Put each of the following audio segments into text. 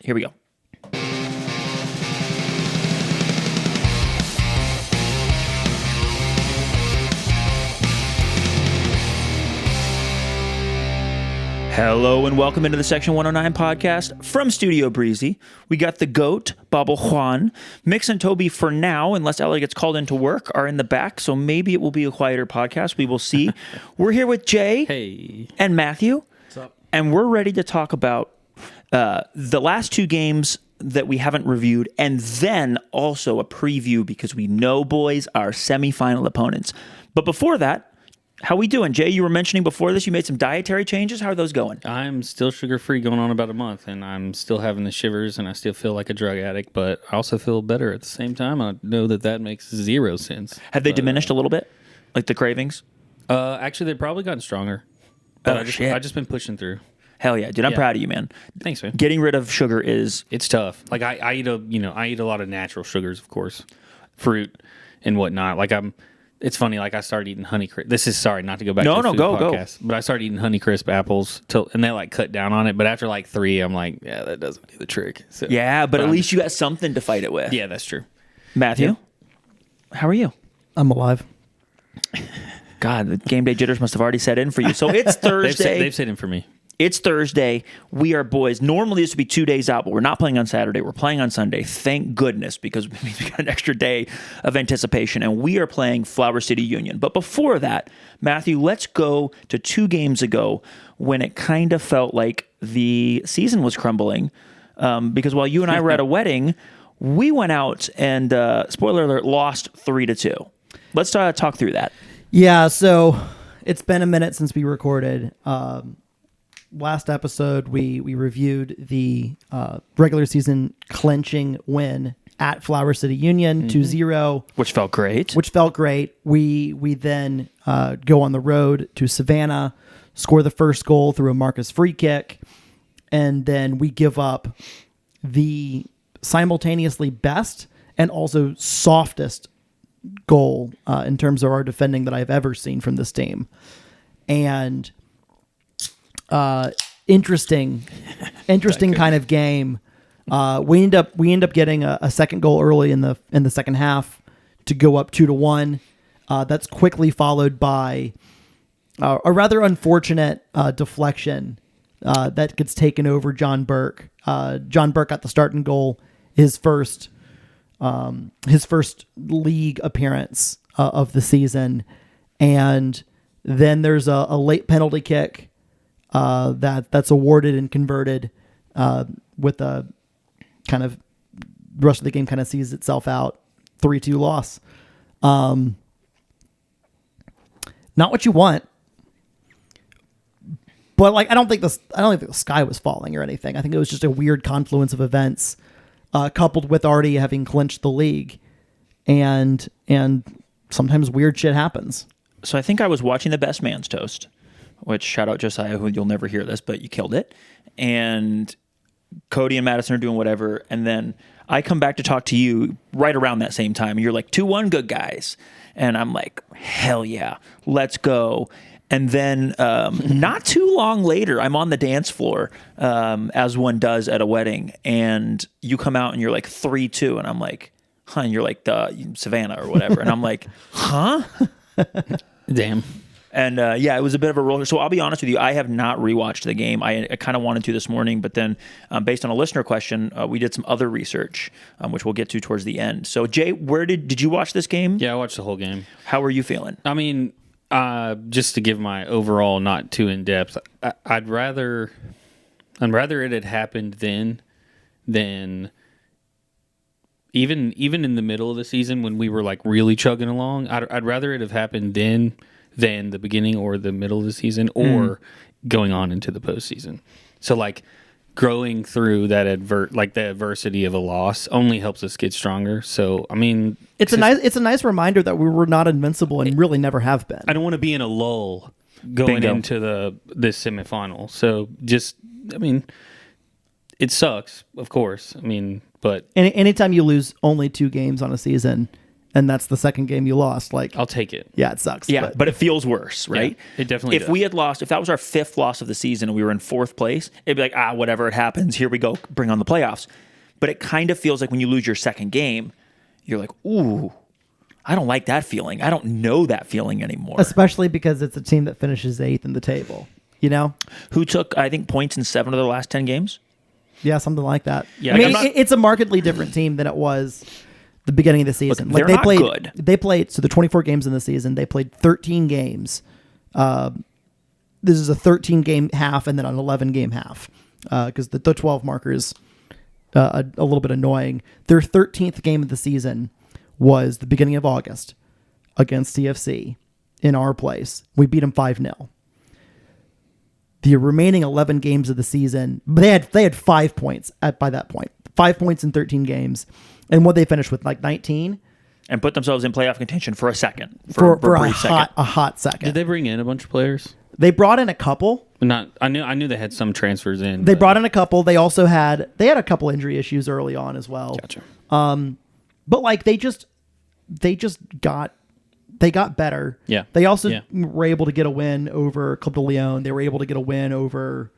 Here we go. Hello and welcome into the Section 109 podcast from Studio Breezy. We got the GOAT, Bobble Juan. Mix and Toby for now, unless Elliot gets called into work, are in the back, so maybe it will be a quieter podcast. We will see. We're here with Jay and Matthew. What's up? And we're ready to talk about the last two games that we haven't reviewed, and then also a preview because we know, boys, our semifinal opponents. But before that, how we doing? Jay, you were mentioning before this you made some dietary changes. How are those going? I'm still sugar-free going on about a month, and I'm still having the shivers, and I still feel like a drug addict, but I also feel better at the same time. I know that makes zero sense. Have they diminished a little bit? Like the cravings? Actually, they've probably gotten stronger. But I've shit. just been pushing through. Hell yeah, dude! I'm proud of you, man. Thanks, man. Getting rid of sugar It's tough. Like I eat a lot of natural sugars, of course, fruit and whatnot. It's funny. Like I started eating Honeycrisp. This is sorry not to go back. to the food podcast, but I started eating Honeycrisp apples and they like cut down on it. But after like 3, I'm like, yeah, that doesn't do the trick. So, yeah, but at least you got something to fight it with. Yeah, that's true. Matthew, how are you? I'm alive. God, the game day jitters must have already set in for you. So it's Thursday. They've set in for me. It's Thursday. We are boys. Normally this would be 2 days out, but we're not playing on Saturday. We're playing on Sunday. Thank goodness, because it means we got an extra day of anticipation, and we are playing Flower City Union. But before that, Matthew, let's go to 2 games ago when it kind of felt like the season was crumbling, because while you and I were at a wedding, we went out and, spoiler alert, lost 3-2. Let's talk through that. Yeah, so it's been a minute since we recorded. Last episode, we reviewed the regular season clinching win at Flower City Union, 2-0. Which felt great. We then go on the road to Savannah, score the first goal through a Marcus free kick, and then we give up the simultaneously best and also softest goal in terms of our defending that I've ever seen from this team. And interesting kind of game. We end up getting a second goal early in the second half to go up 2-1. That's quickly followed by a rather unfortunate deflection that gets taken over John Burke. John Burke got the starting goal, his first league appearance of the season, and then there's a late penalty kick that's awarded and converted with a kind of the rest of the game kind of sees itself out. 3-2 loss. Not what you want. But like I don't think the sky was falling or anything. I think it was just a weird confluence of events coupled with already having clinched the league, and sometimes weird shit happens. So I think I was watching The Best Man's Toast, which shout out Josiah, who you'll never hear this, but you killed it. And Cody and Madison are doing whatever. And then I come back to talk to you right around that same time. And you're like, 2-1, good guys. And I'm like, hell yeah, let's go. And then not too long later, I'm on the dance floor, as one does at a wedding. And you come out and you're like 3-2. And I'm like, huh? And you're like the Savannah or whatever. And I'm like, huh? Damn. And it was a bit of a roller. So I'll be honest with you, I have not rewatched the game. I kind of wanted to this morning, but then based on a listener question, we did some other research, which we'll get to towards the end. So Jay, where did you watch this game? Yeah, I watched the whole game. How were you feeling? I mean, just to give my overall, not too in depth, I'd rather it had happened then than even in the middle of the season when we were like really chugging along. I'd rather it have happened then than the beginning or the middle of the season or going on into the postseason. So like growing through that the adversity of a loss only helps us get stronger. So I mean, it's a nice reminder that we were not invincible and really never have been. I don't want to be in a lull going into this semifinal. So just, I mean, it sucks, of course. I mean, but anytime you lose only 2 games on a season, and that's the second game you lost. Like, I'll take it. yeah, it sucks. Yeah, but it feels worse, right? Yeah, it definitely If does. we had lost, if that was our 5th loss of the season and we were in 4th place, it'd be like, whatever, it happens. Here we go, bring on the playoffs. But it kind of feels like when you lose your second game, you're like, ooh, I don't like that feeling. I don't know that feeling anymore. especially because it's a team that finishes 8th in the table. You know, Who took, I think, points in 7 of their last 10 games? yeah, something like that. Yeah, I mean, I'm not- it's a markedly different team than it was the beginning of the season. Look, they're not good. They played so the 24 games in the season. They played 13 games. This is a 13 game half and then an 11 game half because the 12 marker is a little bit annoying. Their 13th game of the season was the beginning of August against CFC in our place. We beat them 5-0. The remaining 11 games of the season, they had 5 points by that point. 5 points in 13 games. And what they finished with, like 19? And put themselves in playoff contention for a second. For a brief second. a hot second. Did they bring in a bunch of players? They brought in a couple. Not. I knew they had some transfers in. They but- brought in a couple. They also had a couple injury issues early on as well. Gotcha. But like they got better. Yeah. They also Yeah. were able to get a win over Club de Leon. They were able to get a win over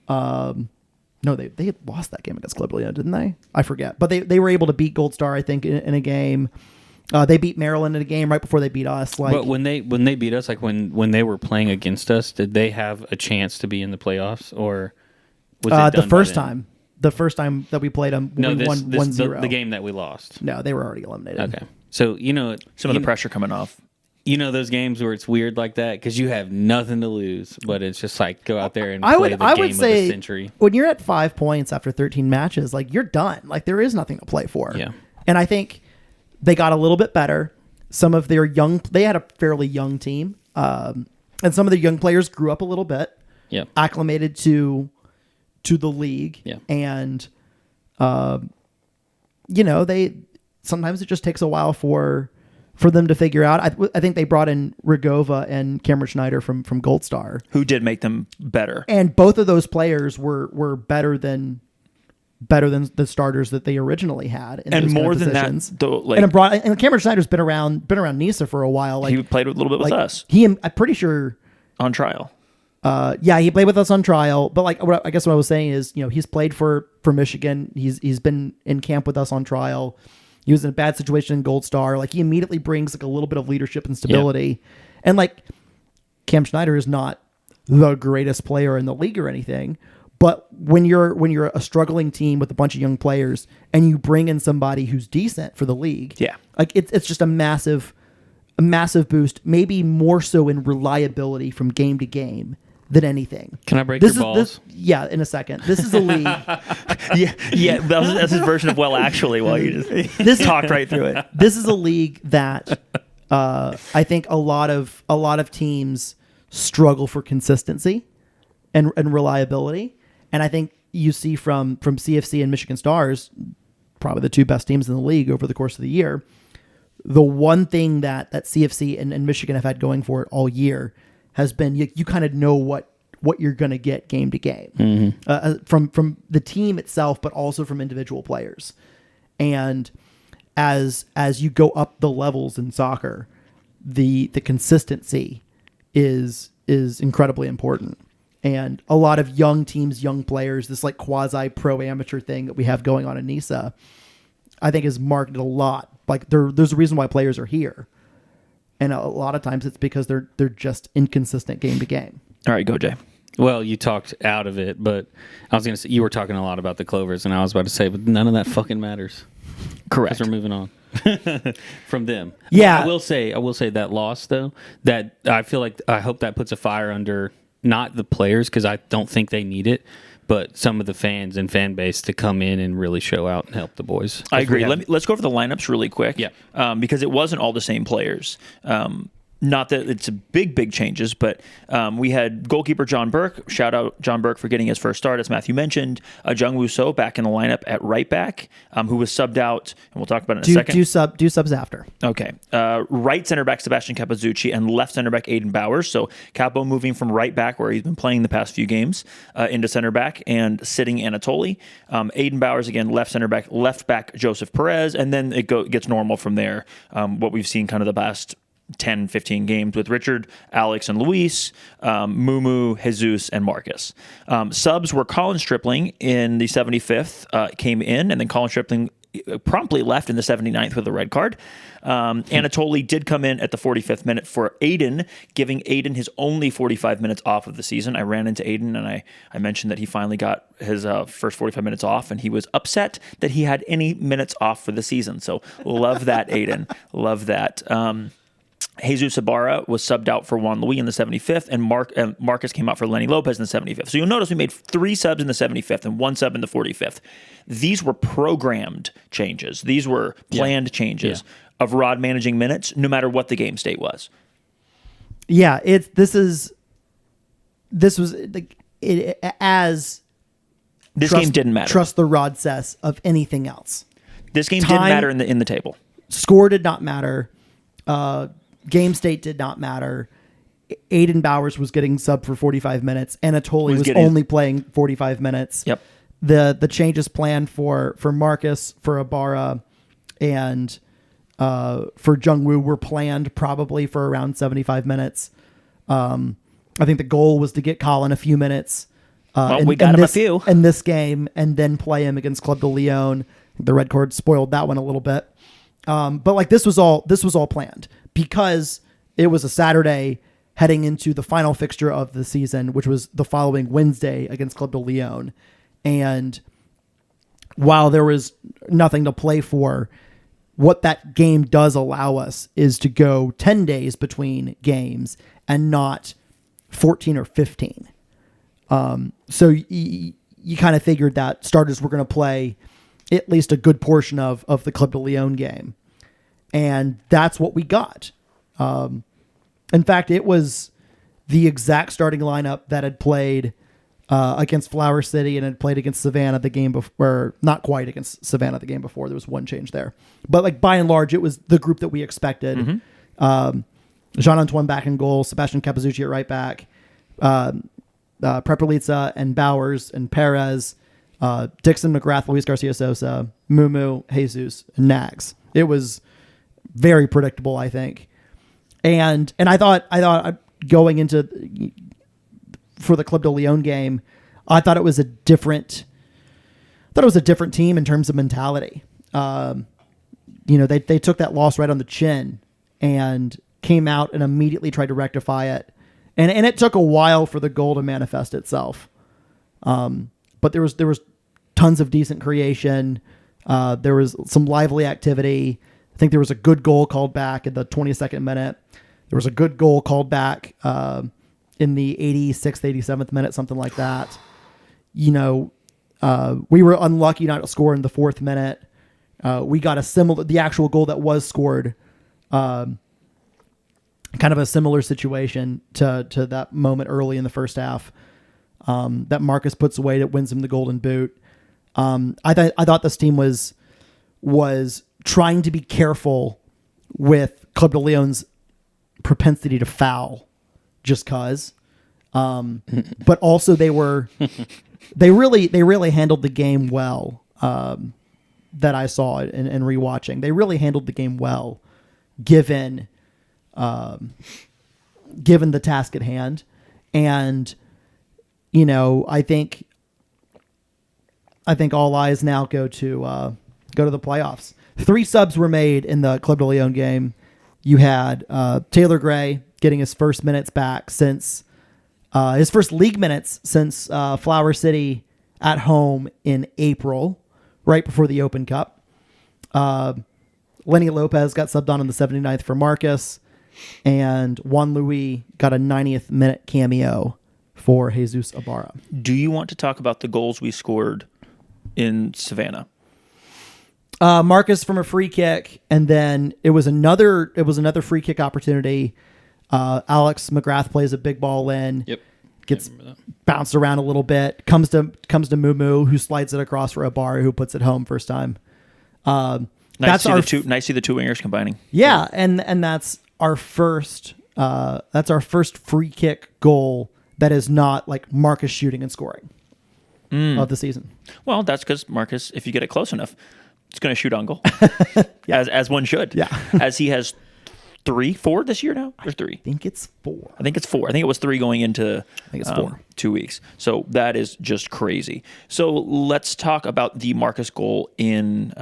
no, they had lost that game against Club de Leon, didn't they? I forget. But they were able to beat Gold Star, I think, in a game. They beat Maryland in a game right before they beat us. Like, But when they beat us, like when they were playing against us, did they have a chance to be in the playoffs, or was it done the by first then? time that we played them, No, we this, won this 1-0. the game that we lost. No, they were already eliminated. Okay, so Some of the pressure coming off. You know those games where it's weird like that because you have nothing to lose, but it's just like go out there and play the game would of say the century. when you're at 5 points after 13 matches, like you're done. Like there is nothing to play for. Yeah. And I think they got a little bit better. Some of their they had a fairly young team, and some of the young players grew up a little bit, Yeah, acclimated to the league, Yeah. and they sometimes it just takes a while for them to figure out. I think they brought in Rigova and Cameron Schneider from Gold Star, Who did make them better. and both of those players were better than the starters that they originally had. In And those kind more of than positions. that, though, like, and Cameron Schneider's been around Nisa for a while. Like he played a little bit with like, us I'm pretty sure. on trial. He played with us on trial, but like I guess what I was saying is, he's played for Michigan. He's been in camp with us on trial. He was in a bad situation in Gold Star. Like he immediately brings like a little bit of leadership and stability. And like Cam Schneider is not the greatest player in the league or anything, but when you're a struggling team with a bunch of young players and you bring in somebody who's decent for the league, Yeah. like it's just a massive boost, maybe more so in reliability from game to game than anything. Can I break This your balls? Yeah, in a second. This is a league. Yeah. That's his version of well, actually. While you just talked right through it. This is a league that I think a lot of teams struggle for consistency and reliability, and I think you see from CFC and Michigan Stars, probably the two best teams in the league over the course of the year. The one thing that CFC and Michigan have had going for it all year has been you kind of know what you're going to get game to game from the team itself, but also from individual players. And as you go up the levels in soccer, the consistency is incredibly important. And a lot of young teams, young players, this like quasi pro amateur thing that we have going on in NISA, I think is marketed a lot. Like there's a reason why players are here. And a lot of times it's because they're just inconsistent game to game. All right, go Jay. Well, you talked out of it, but I was going to say you were talking a lot about the Clovers, and I was about to say, but none of that fucking matters. Correct. Because we're moving on from them. Yeah. I will say that loss though. That I feel like I hope that puts a fire under not the players because I don't think they need it, but some of the fans and fan base to come in and really show out and help the boys. I agree. Let's go over the lineups really quick. Yeah. Because it wasn't all the same players. Not that it's a big changes, but we had goalkeeper John Burke. Shout out John Burke for getting his first start, as Matthew mentioned. Jung Woo-so back in the lineup at right back, who was subbed out, and we'll talk about it in a second. Do subs after. Okay. Right center back Sebastian Capozzucci and left center back Aiden Bowers. So Capo moving from right back, where he's been playing the past few games, into center back, and sitting Anatoly. Aiden Bowers again, left center back, left back Joseph Perez, and then it gets normal from there. What we've seen kind of the past 10, 15 games with Richard, Alex, and Luis, Mumu, Jesus, and Marcus. Subs were Colin Stripling in the 75th, came in, and then Colin Stripling promptly left in the 79th with a red card. Anatoly did come in at the 45th minute for Aiden, giving Aiden his only 45 minutes off of the season. I ran into Aiden, and I mentioned that he finally got his first 45 minutes off, and he was upset that he had any minutes off for the season. So love that, Aiden. Love that. Jesus Ibarra was subbed out for Juan Luis in the 75th, and Marcus came out for Lenny Lopez in the 75th. So you'll notice we made 3 subs in the 75th and 1 sub in the 45th. These were programmed changes. These were planned changes of Rod managing minutes, no matter what the game state was. Yeah, this was as this game didn't matter. Trust the Rod says of anything else. This game didn't matter in the table. Score did not matter. Game state did not matter. Aiden Bowers was getting subbed for 45 minutes. Anatoly was only playing 45 minutes. Yep. The changes planned for Marcus, for Ibarra, and for Jungwoo were planned probably for around 75 minutes. I think the goal was to get Colin a few minutes. We got him a few in this game, and then play him against Club de Leon. The red card spoiled that one a little bit. But like this was all planned because it was a Saturday heading into the final fixture of the season, which was the following Wednesday against Club de Leon. And while there was nothing to play for, what that game does allow us is to go 10 days between games and not 14 or 15. So you kind of figured that starters were going to play at least a good portion of the Club de Leon game. And that's what we got. In fact, it was the exact starting lineup that had played against Flower City and had played against Savannah the game before, not quite against Savannah the game before. There was one change there. But like by and large, it was the group that we expected. Mm-hmm. Jean-Antoine back in goal, Sebastian Capozzucci at right back, Prepelica and Bowers and Perez, Dixon, McGrath, Luis Garcia Sosa, Mumu, Jesus, and Nags. It was very predictable, I think. And I thought going into for the Club de Leon game, I thought it was a different team in terms of mentality. They took that loss right on the chin and came out and immediately tried to rectify it. And it took a while for the goal to manifest itself. But there was tons of decent creation. There was some lively activity. I think there was a good goal called back in the 22nd minute. There was a good goal called back in the 86th, 87th minute, something like that. We were unlucky not to score in the 4th minute. We got the actual goal that was scored, kind of a similar situation to that moment early in the first half that Marcus puts away that wins him the Golden Boot. I thought this team was trying to be careful with Club de Leon's propensity to foul just cause. But also they really handled the game well. That I saw in rewatching. They really handled the game well given the task at hand. And, I think all eyes now go to the playoffs. 3 subs were made in the Club de Leon game. You had Taylor Gray getting his first minutes back since his first league minutes since Flower City at home in April, right before the Open Cup. Lenny Lopez got subbed on in the 79th for Marcus, and Juan Luis got a 90th minute cameo for Jesus Ibarra. Do you want to talk about the goals we scored in Savannah? Marcus from a free kick, and then it was another free kick opportunity Alex McGrath plays a big ball in. Yep. Gets bounced around a little bit. Comes to Moo, who slides it across for Abari, who puts it home first time. Nice That's to our see the two wingers combining. yeah, and that's our first free kick goal that is not like Marcus shooting and scoring of the season. Well, that's because Marcus, if you get it close enough, it's going to shoot on goal, as one should. Yeah. As he has 4 this year now, or 3. I think it's 4. I think it's 4. I think it was 3 going into I think it's 4. 2 weeks. So that is just crazy. So let's talk about the Marcus goal in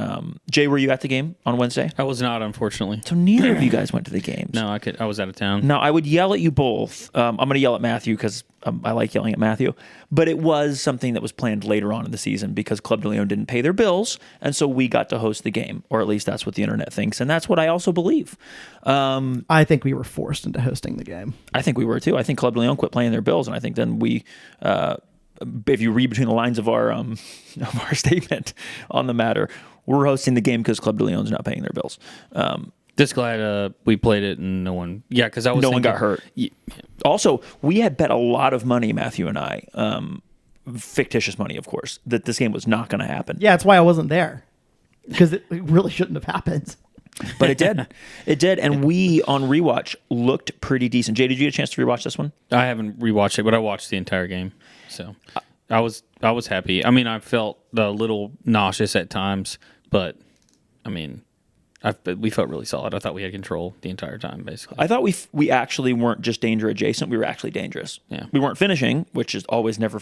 Jay, were you at the game on Wednesday? I was not, unfortunately. So neither of you guys went to the games. No, I was out of town. Now, I would yell at you both. I'm going to yell at Matthew because I like yelling at Matthew. But it was something that was planned later on in the season because Club de Leon didn't pay their bills, and so we got to host the game, or at least that's what the internet thinks, and that's what I also believe. I think we were forced into hosting the game. I think we were too. I think Club de Leon quit paying their bills, and I think then we, if you read between the lines of our statement on the matter, we're hosting the game because Club de Leon's not paying their bills. Just glad we played it and no one. Yeah, because no one got hurt. Also, we had bet a lot of money, Matthew and I, fictitious money, of course, that this game was not going to happen. Yeah, that's why I wasn't there because it really shouldn't have happened. But it did. It did. And we, on rewatch, looked pretty decent. Jay, did you get a chance to rewatch this one? I haven't rewatched it, but I watched the entire game. So I was happy. I mean, I felt a little nauseous at times, but I mean, we felt really solid. I thought we had control the entire time, basically. I thought we actually weren't just danger adjacent. We were actually dangerous. Yeah. We weren't finishing, which is always never.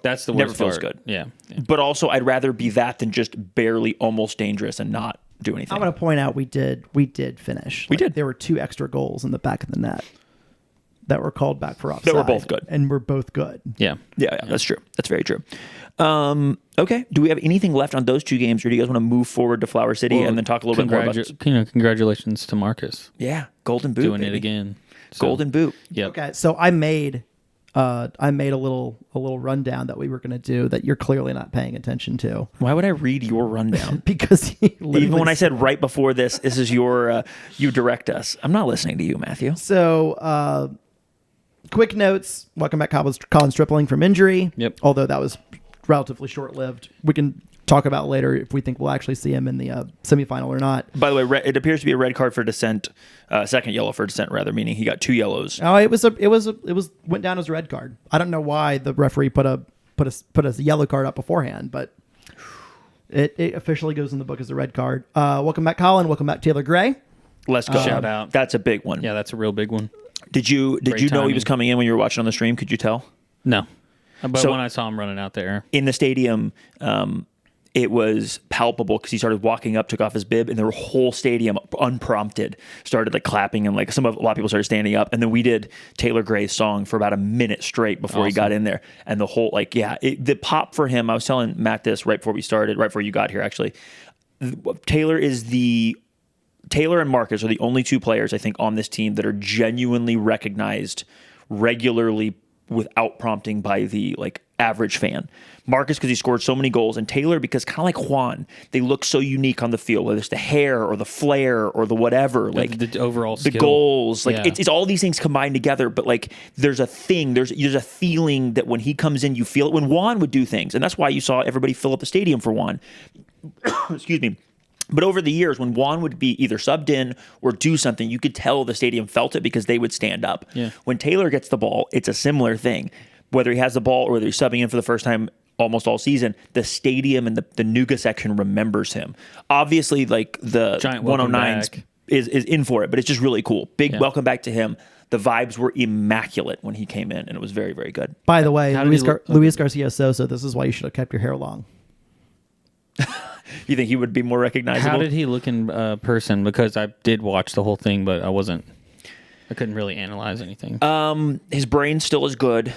That's the never worst feels part. good. Yeah. But also, I'd rather be that than just barely almost dangerous and not do anything. I'm going to point out we did finish. We did. There were 2 extra goals in the back of the net that were called back for offside. That were both good. And were both good. Yeah. Yeah, that's true. That's very true. Okay. Do we have anything left on those 2 games, or do you guys want to move forward to Flower City and then talk a little bit more about it? Congratulations to Marcus. Yeah, Golden Boot. Doing baby. it again. So, Golden Boot. Yep. Okay, so I made a little rundown that we were going to do that you're clearly not paying attention to. Why would I read your rundown? Because Even when I said right before this is your you direct us. I'm not listening to you, Matthew. So, quick notes. Welcome back, Colin Stripling from injury. Yep. Although that was relatively short-lived. We can talk about later if we think we'll actually see him in the semifinal or not. By the way, it appears to be a red card for dissent, second yellow for dissent, rather, meaning he got 2 yellows. Oh, it went down as a red card. I don't know why the referee put a yellow card up beforehand, but it officially goes in the book as a red card. Welcome back, Colin. Welcome back, Taylor Gray. Let's go. Shout out. That's a big one. Yeah, that's a real big one. Did you know he timing. was coming in when you were watching on the stream? Could you tell? No. But So- when I saw him running out there. In the stadium, it was palpable because he started walking up, took off his bib, and the whole stadium, unprompted, started like clapping, and like a lot of people started standing up. And then we did Taylor Gray's song for about a minute straight before he got in there, and the whole the pop for him. I was telling Matt this right before we started, right before you got here, actually. Taylor and Marcus are the only 2 players I think on this team that are genuinely recognized regularly without prompting by the average fan. Marcus because he scored so many goals, and Taylor because kind of like Juan, they look so unique on the field, whether it's the hair or the flair or the whatever, The overall the skill. goals, Yeah. it's all these things combined together. But there's a feeling that when he comes in, you feel it. When Juan would do things, and that's why you saw everybody fill up the stadium for Juan. Excuse me. But over the years, when Juan would be either subbed in or do something, you could tell the stadium felt it because they would stand up. Yeah. When Taylor gets the ball, it's a similar thing. Whether he has the ball or whether he's subbing in for the first time almost all season, the stadium and the Nuga section remembers him. Obviously, the Giant welcome 109s back. is in for it, but it's just really cool. Big Yeah. welcome back to him. The vibes were immaculate when he came in, and it was very, very good. By the way, How did he look? Luis Garcia Sosa, this is why you should have kept your hair long. You think he would be more recognizable? How did he look in person? Because I did watch the whole thing, but I couldn't really analyze anything. His brain still is good.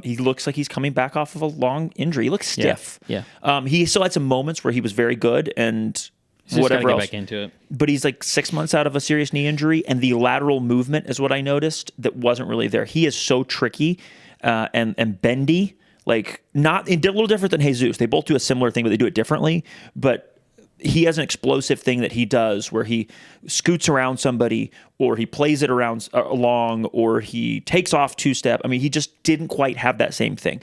He looks like he's coming back off of a long injury. He looks stiff. Yeah. He still had some moments where he was very good and Just whatever gotta get else. back into it. But he's 6 months out of a serious knee injury, and the lateral movement is what I noticed that wasn't really there. He is so tricky and bendy. Did a little different than Jesus. They both do a similar thing, but they do it differently. But he has an explosive thing that he does where he scoots around somebody, or he plays it around along, or he takes off 2-step. I mean, he just didn't quite have that same thing.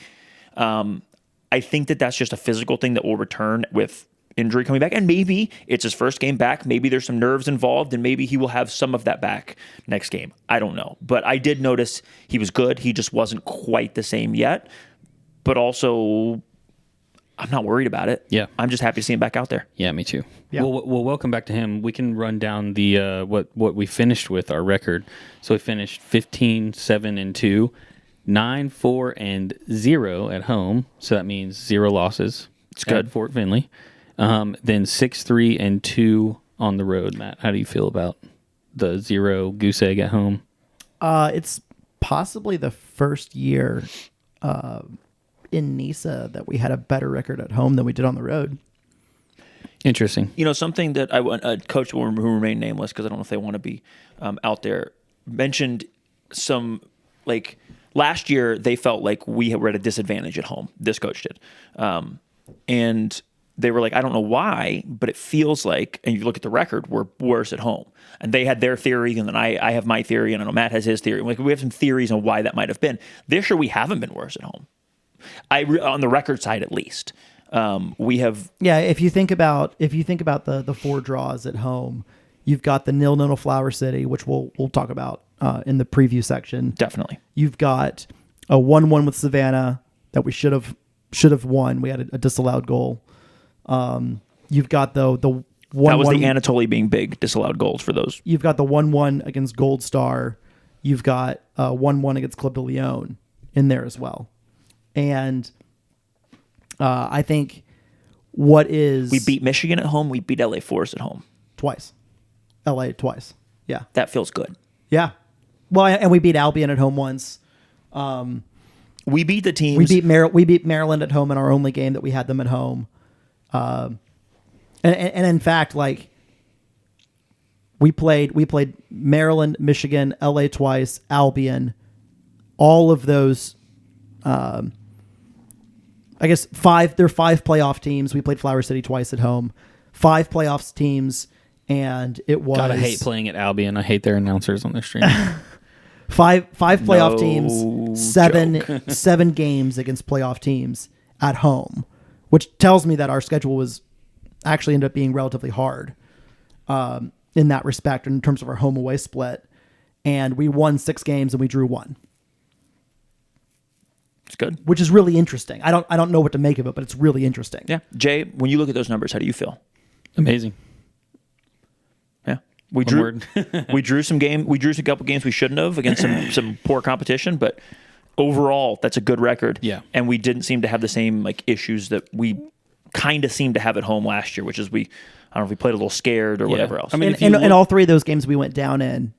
I think that's just a physical thing that will return with injury coming back. And maybe it's his first game back. Maybe there's some nerves involved, and maybe he will have some of that back next game. I don't know. But I did notice he was good. He just wasn't quite the same yet. But also, I'm not worried about it. Yeah. I'm just happy to see him back out there. Yeah, me too. Yeah. Well, welcome back to him. We can run down the what we finished with, our record. So we finished 15-7-2, 9-4-0 at home. So that means 0 losses. It's good. At Fort Finley. Then 6-3-2 on the road. Matt, how do you feel about the 0 goose egg at home? It's possibly the first year in NISA that we had a better record at home than we did on the road. Interesting. You know, something that a coach who remain nameless, because I don't know if they want to be out there, mentioned some, like, last year they felt like we were at a disadvantage at home. This coach did. And they were like, I don't know why, but it feels like, and you look at the record, we're worse at home. And they had their theory, and then I have my theory, and I know Matt has his theory. Like, we have some theories on why that might have been. This year we haven't been worse at home. On the record side, at least, we have. Yeah, if you think about the 4 draws at home, you've got the 0-0 Flower City, which we'll talk about in the preview section. Definitely. You've got a 1-1 with Savannah that we should have won. We had a disallowed goal. You've got the 1-1. That was the Anatoly being big disallowed goals for those. You've got the 1-1 against Gold Star. You've got 1-1 against Club de Leon in there as well. And I think we beat Michigan at home. We beat LA Forest at home twice. LA twice. Yeah. That feels good. Yeah. Well, and we beat Albion at home once. We beat the teams. We beat Maryland at home in our only game that we had them at home. And in fact, like, we played Maryland, Michigan, LA twice, Albion, all of those. I guess 5. There are 5 playoff teams. We played Flower City twice at home. 5 playoffs teams, and it was. God, I hate playing at Albion. I hate their announcers on their stream. 5 playoff teams, joke. 7 games against playoff teams at home, which tells me that our schedule was actually ended up being relatively hard in that respect, in terms of our home away split. And we won 6 games and we drew 1. It's good. Which is really interesting. I don't know what to make of it, but it's really interesting. Yeah. Jay, when you look at those numbers, how do you feel? Amazing. Yeah. We drew some couple games we shouldn't have against some poor competition, but overall that's a good record. Yeah. And we didn't seem to have the same, like, issues that we kind of seemed to have at home last year, which is I don't know if we played a little scared or whatever else. I mean, in all 3 of those games we went down in,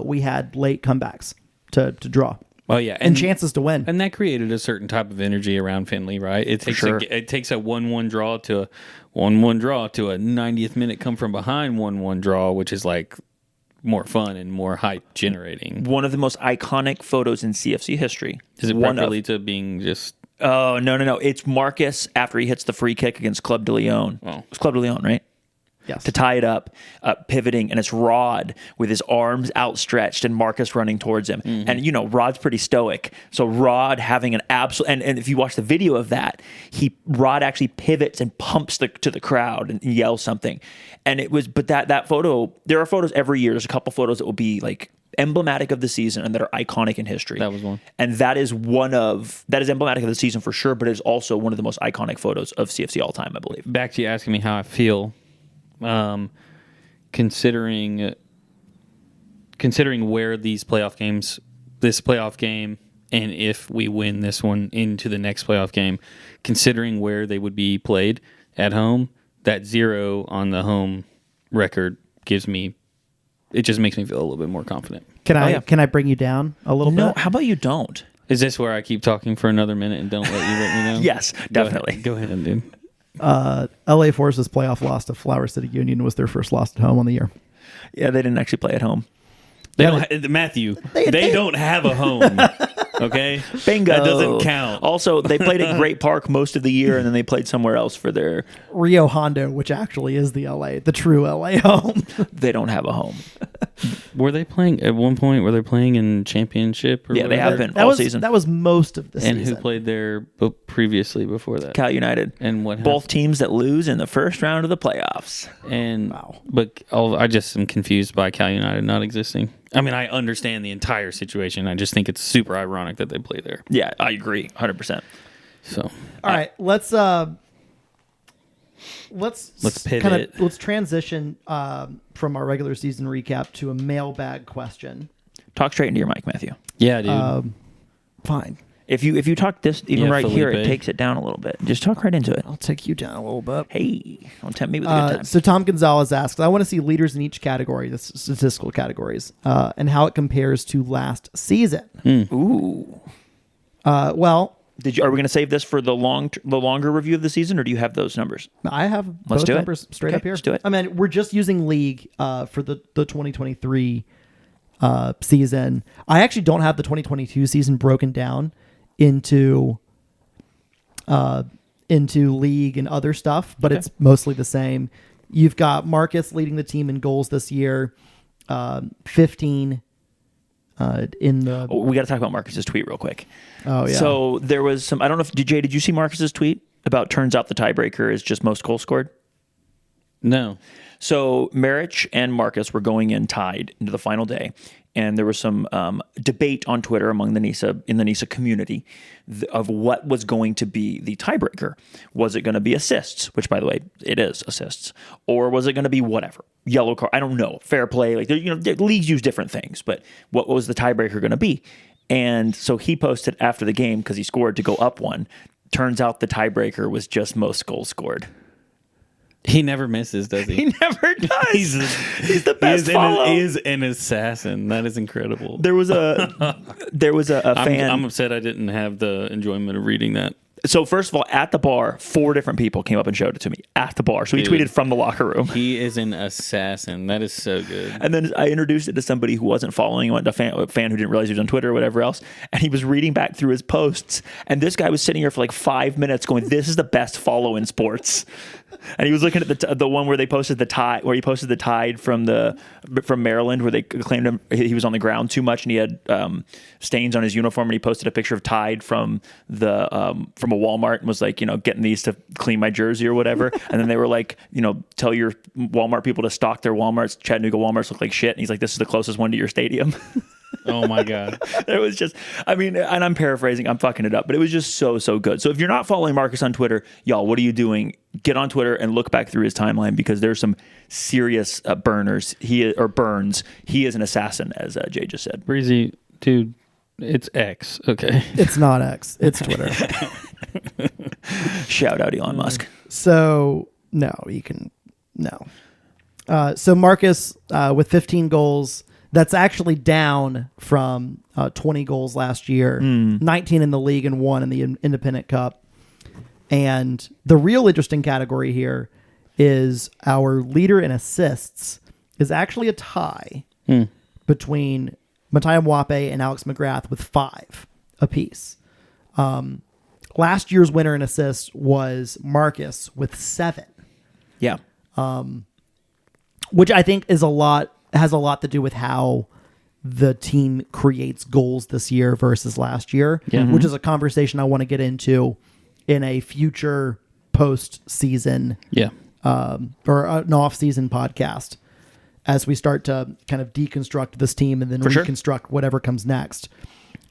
we had late comebacks to draw. Well, yeah, and chances to win, and that created a certain type of energy around Finley, right? It takes it takes a 1-1 draw to a 1-1 draw to a 90th minute come from behind 1-1 draw, which is like more fun and more hype generating. One of the most iconic photos in CFC history. Is it properly to being just? Oh no! It's Marcus after he hits the free kick against Club de Leon. Oh. It's Club de Leon, right? Yes. To tie it up, pivoting, and it's Rod with his arms outstretched and Marcus running towards him. Mm-hmm. And, you know, Rod's pretty stoic. So Rod having an absolute... And if you watch the video of that, Rod actually pivots and pumps to the crowd and yells something. And it was... But that photo... There are photos every year. There's a couple photos that will be, like, emblematic of the season and that are iconic in history. That was one. And that is emblematic of the season for sure, but it is also one of the most iconic photos of CFC all time, I believe. Back to you asking me how I feel... considering where this playoff game, and if we win this one into the next playoff game, considering where they would be played at home, that 0 on the home record just makes me feel a little bit more confident. Can I bring you down a little bit? No, how about you don't? Is this where I keep talking for another minute and don't let you let me know? Yes, definitely. Go ahead, dude. LA Force's playoff loss to Flower City Union was their first loss at home on the year. Yeah, they didn't actually play at home. Matthew, they don't have a home. Okay, Bingo. That doesn't count. Also, they played at Great Park most of the year, and then they played somewhere else for their. Rio Hondo, which actually is the true LA home. They don't have a home. Were they playing at one point? Were they playing in championship? Or Yeah, they whatever? have been That all was season. that was most of the And season. who played there previously before that? Cal United. And what? Both teams that lose in the first round of the playoffs. And Wow. but I just am confused by Cal United not existing. I mean, I understand the entire situation. I just think it's super ironic that they play there. Yeah, I agree, 100%. So All right, let's pivot. Let's transition from our regular season recap to a mailbag question. Talk straight into your mic, Matthew. yeah, dude. Fine. If you talk this even Yeah, right here, it Felipe. takes it down a little bit. Just talk right into it. I'll take you down a little bit. Hey, don't tempt me with a good time. So Tom Gonzalez asks, I want to see leaders in each category, the statistical categories, and how it compares to last season. Ooh. Well, Are we going to save this for the longer review of the season, or do you have those numbers? I have Let's both do it. numbers straight Okay, up here. let's do it. I mean, we're just using league for the 2023 season. I actually don't have the 2022 season broken down into league and other stuff, but Okay. it's mostly the same. You've got Marcus leading the team in goals this year, 15 in the. Oh, we got to talk about Marcus's tweet real quick. Oh yeah. So there was some. I don't know if did you see Marcus's tweet about turns out the tiebreaker is just most goals scored? No. So Marich and Marcus were going in tied into the final day, and there was some debate on Twitter among the NISA community of what was going to be the tiebreaker. Was it going to be assists, which by the way it is assists, or was it going to be whatever yellow card? I don't know. Fair play, like leagues use different things, but what was the tiebreaker going to be? And so he posted after the game because he scored to go up one. Turns out the tiebreaker was just most goals scored. He never misses, does he? He never does. He's the best He follow. is an assassin. That is incredible. There was a fan. I'm upset I didn't have the enjoyment of reading that. So first of all, at the bar, 4 different people came up and showed it to me at the bar. So he Dude. tweeted from the locker room. He is an assassin. That is so good. And then I introduced it to somebody who wasn't following, a fan who didn't realize he was on Twitter or whatever else. And he was reading back through his posts. And this guy was sitting here for like 5 minutes going, "This is the best follow in sports." And he was looking at the one where they posted the tie, where he posted the Tide from Maryland, where they claimed him he was on the ground too much and he had stains on his uniform. And he posted a picture of Tide from a Walmart and was like, getting these to clean my jersey or whatever. And then they were like, tell your Walmart people to stock their Walmarts. Chattanooga Walmarts look like shit. And he's like, this is the closest one to your stadium. Oh my God. It was just, and I'm paraphrasing, I'm fucking it up, but it was just so good. So if you're not following Marcus on Twitter, y'all, what are you doing? Get on Twitter and look back through his timeline because there's some serious burns. He is an assassin, as Jay just said. Breezy, dude, it's X. Okay. It's not X. It's Twitter. Shout out Elon Musk. So no, you can no. So Marcus with 15 goals. That's actually down from 20 goals last year, 19 in the league and 1 in the Independent Cup. And the real interesting category here is our leader in assists is actually a tie between Matai Mwape and Alex McGrath with 5 apiece. Last year's winner in assists was Marcus with 7. Yeah. Which I think has a lot to do with how the team creates goals this year versus last year, which is a conversation I want to get into in a future post-season or an off-season podcast as we start to kind of deconstruct this team and then reconstruct whatever comes next.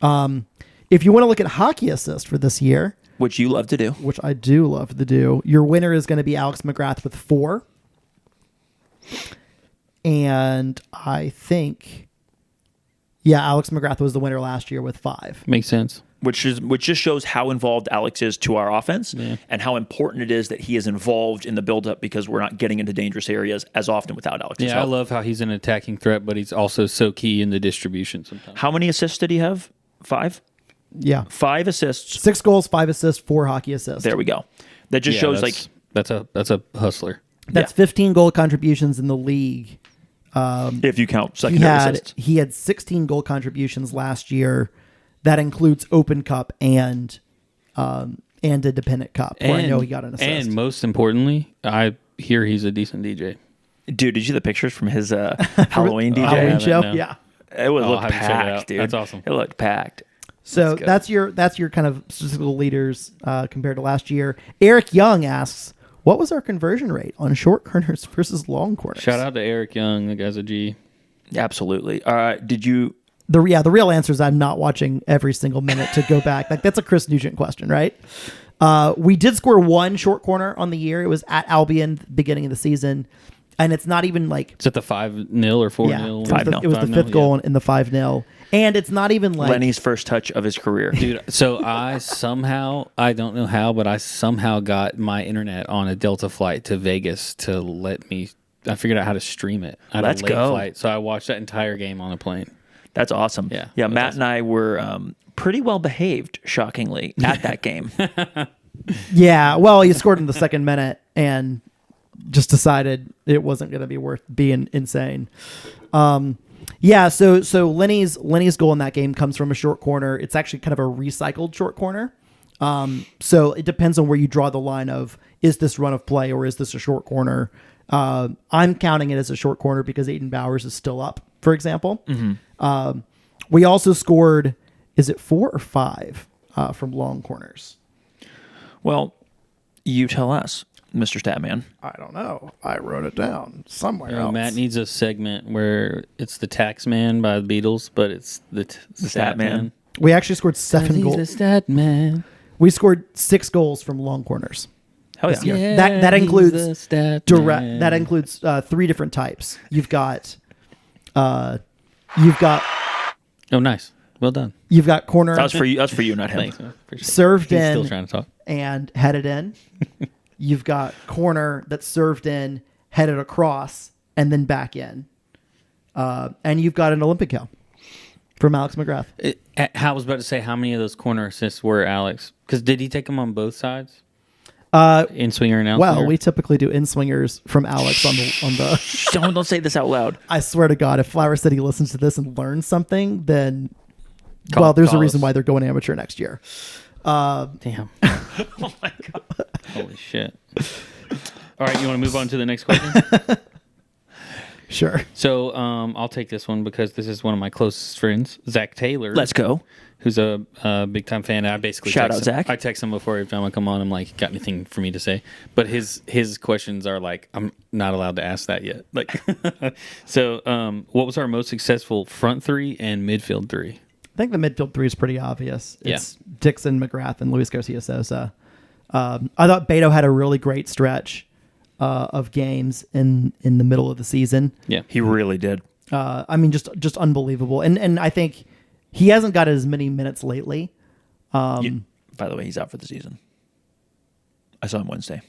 If you want to look at hockey assist for this year, Which you love to do. which I do love to do, your winner is going to be Alex McGrath with 4. And I think, Alex McGrath was the winner last year with 5. Makes sense. Which just shows how involved Alex is to our offense and how important it is that he is involved in the buildup because we're not getting into dangerous areas as often without Alex. Yeah, I love how he's an attacking threat, but he's also so key in the distribution sometimes. How many assists did he have? 5? Yeah. 5 assists. 6 goals, 5 assists, 4 hockey assists. There we go. That just shows that's a hustler. That's 15 goal contributions in the league. If you count secondary assists. He had 16 goal contributions last year. that includes Open Cup and a Dependent Cup, where I know he got an assist. And most importantly, I hear he's a decent DJ. Dude, did you see the pictures from his Halloween DJ? Halloween show? no. Yeah. It would look I'll have to check it packed, out. dude. That's awesome. It looked packed. So that's your kind of statistical leaders compared to last year. Eric Young asks, what was our conversion rate on short corners versus long corners? Shout out to Eric Young. The guy's a G. Absolutely. Did you... The real answer is I'm not watching every single minute to go back. Like, that's a Chris Nugent question, right? We did score one short corner on the year. It was at Albion, beginning of the season. And it's not even like... Is it the 5-0 or 4-0? Yeah, it was the fifth goal in the 5-0. And it's not even like... Lenny's first touch of his career. Dude, so I don't know how, but I somehow got my internet on a Delta flight to Vegas to let me... I figured out how to stream it. I had Let's a late go. flight, so I watched that entire game on a plane. That's awesome. Yeah, Yeah, that's Matt awesome. and I were pretty well behaved, shockingly, at that game. Yeah, well, he scored in the second minute and just decided it wasn't going to be worth being insane. Yeah, so Lenny's goal in that game comes from a short corner. It's actually kind of a recycled short corner. So it depends on where you draw the line of, is this run of play or is this a short corner? I'm counting it as a short corner because Aiden Bowers is still up, for example. Mm-hmm. We also scored, is it 4 or 5 from long corners? Well, you tell us, Mr. Statman. I don't know. I wrote it down somewhere else. Matt needs a segment where it's the Tax Man by the Beatles, but it's the Stat Man. We actually scored 7 He's goals. the Stat Man. We scored 6 goals from long corners. Hell yeah. Yeah. That includes he's the Stat direct. Man. That includes 3 different types. You've got Oh, nice. Well done. corner. That was for you. That's for you, not him. Thanks. Man. Appreciate it. Served He's in still trying to talk. and headed in. You've got corner that's served in, headed across, and then back in. And you've got an Olympic kill from Alex McGrath. I was about to say, how many of those corner assists were Alex? Because did he take them on both sides? In swinger and out Well, swinger? we typically do in swingers from Alex on the. Don't say this out loud. I swear to God, if Flower City listens to this and learns something, then Call there's a us. reason why they're going amateur next year. Damn. Oh my god. Holy shit. All right, you want to move on to the next question? Sure. So I'll take this one because this is one of my closest friends, Zach Taylor. Let's go. Who's a big time fan. I basically Shout text out, him. Zach. I text him before every time I come on. I'm like, got anything for me to say? But his questions are like, I'm not allowed to ask that yet. Like, so what was our most successful front 3 and midfield 3? I think the midfield 3 is pretty obvious. Yeah. It's Dixon, McGrath, and Luis Garcia Sosa. I thought Beto had a really great stretch of games in the middle of the season. Yeah, He really did. I mean, just unbelievable. And I think he hasn't got as many minutes lately. By the way, he's out for the season. I saw him Wednesday.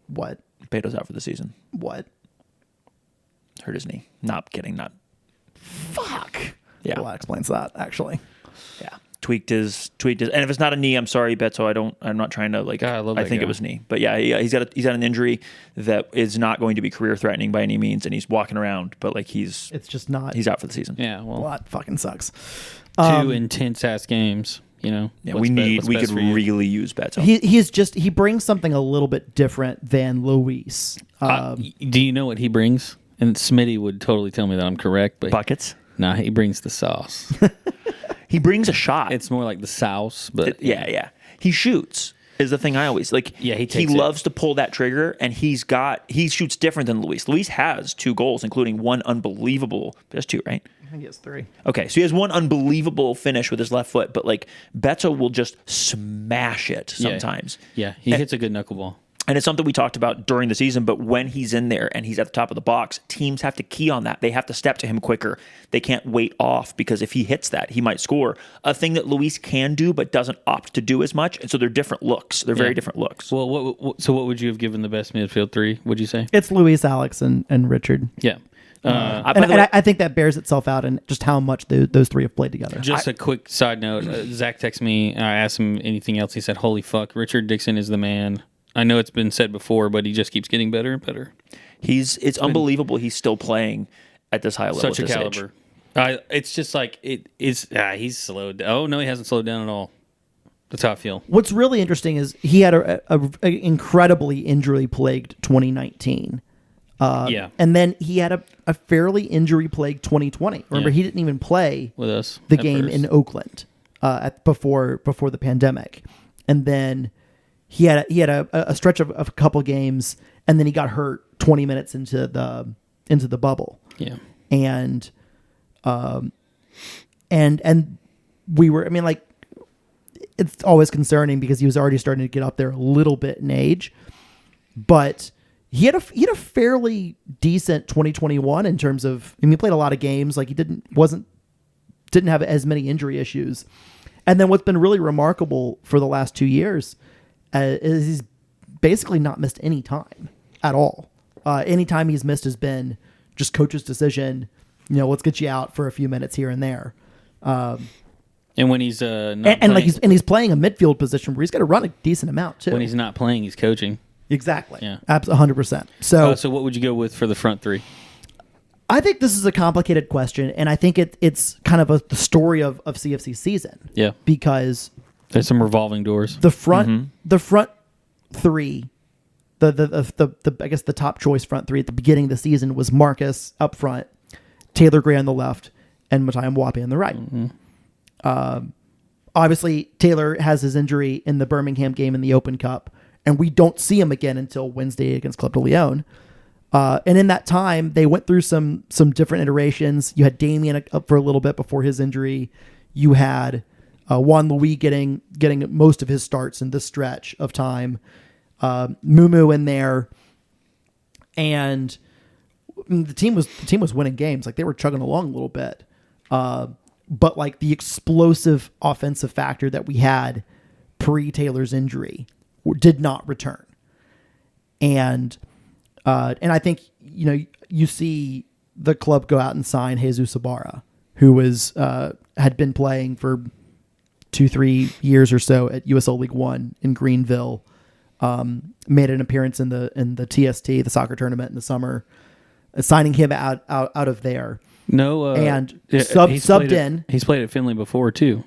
What? Beto's out for the season. What? Hurt his knee. Not kidding. Not. Fuck. Yeah. Well, that explains that, actually. Yeah. Tweaked his. And if it's not a knee, I'm sorry, Beto. I'm not trying to like. God, I love that think guy. it was knee, but yeah, he's got an injury that is not going to be career threatening by any means, and he's walking around, but like he's It's just not. out for the season. yeah. Well, Well, that fucking sucks. 2 intense ass games. You know. Yeah, What's we best could for you? really use Beto. He brings something a little bit different than Luis. Do you know what he brings? And Smitty would totally tell me that I'm correct, but Buckets. nah, he brings the sauce. He brings a shot. It's more like the sauce, but Yeah. He shoots is the thing I always like. Yeah, he he takes it. loves to pull that trigger, and he shoots different than Luis. Luis has 2 goals, including one unbelievable. There's 2, right? I think it's 3. Okay, so he has one unbelievable finish with his left foot, but like Beto will just smash it sometimes. Yeah, he hits a good knuckleball. And it's something we talked about during the season, but when he's in there and he's at the top of the box, teams have to key on that. They have to step to him quicker. They can't wait off because if he hits that, he might score. A thing that Luis can do but doesn't opt to do as much. And so they're different looks. They're very different looks. Well, what would you have given the best midfield 3? Would you say? It's Luis, Alex, and Richard. Yeah. By the way, I think that bears itself out in just how much those 3 have played together. Just a quick side note. Zach texted me. I asked him anything else. He said, "Holy fuck, Richard Dixon is the man." I know it's been said before, but he just keeps getting better and better. it's unbelievable he's still playing at this high level. Such a at this caliber. age. It's just like it is. He's slowed down. Oh no, he hasn't slowed down at all. That's how I feel. What's really interesting is he had a incredibly injury plagued 2019. And then he had a fairly injury plagued 2020. Remember, he didn't even play with us the game in Oakland before the pandemic, and then he had a stretch of a couple games, and then he got hurt 20 minutes into the bubble. Yeah, and we were. I mean, like, it's always concerning because he was already starting to get up there a little bit in age, but he had a fairly decent 2021 in terms of. I mean, he played a lot of games. Like, he didn't have as many injury issues. And then what's been really remarkable for the last 2 years is he's basically not missed any time at all. Any time he's missed has been just coach's decision. Let's get you out for a few minutes here and there. And when he's he's playing a midfield position where he's got to run a decent amount too. When he's not playing, he's coaching. Exactly. Yeah. 100%. So what would you go with for the front three? I think this is a complicated question, and I think it's kind of the story of CFC season. Yeah. Because there's some revolving doors. The front three, I guess the top choice front three at the beginning of the season was Marcus up front, Taylor Gray on the left, and Mattia Mwape on the right. Mm-hmm. Obviously, Taylor has his injury in the Birmingham game in the Open Cup, and we don't see him again until Wednesday against Club de Leon. And in that time, they went through some different iterations. You had Damien up for a little bit before his injury. You had Juan Luis getting most of his starts in this stretch of time. Mumu in there, and the team was winning games. Like, they were chugging along a little bit. But like the explosive offensive factor that we had pre-Taylor's injury did not return. And I think, you see the club go out and sign Jesus Ibarra, who had been playing for 2-3 years or so at USL League One in Greenville, made an appearance in the TST, the soccer tournament in the summer, signing him out of there. No, and subbed in. He's played at Finley before too.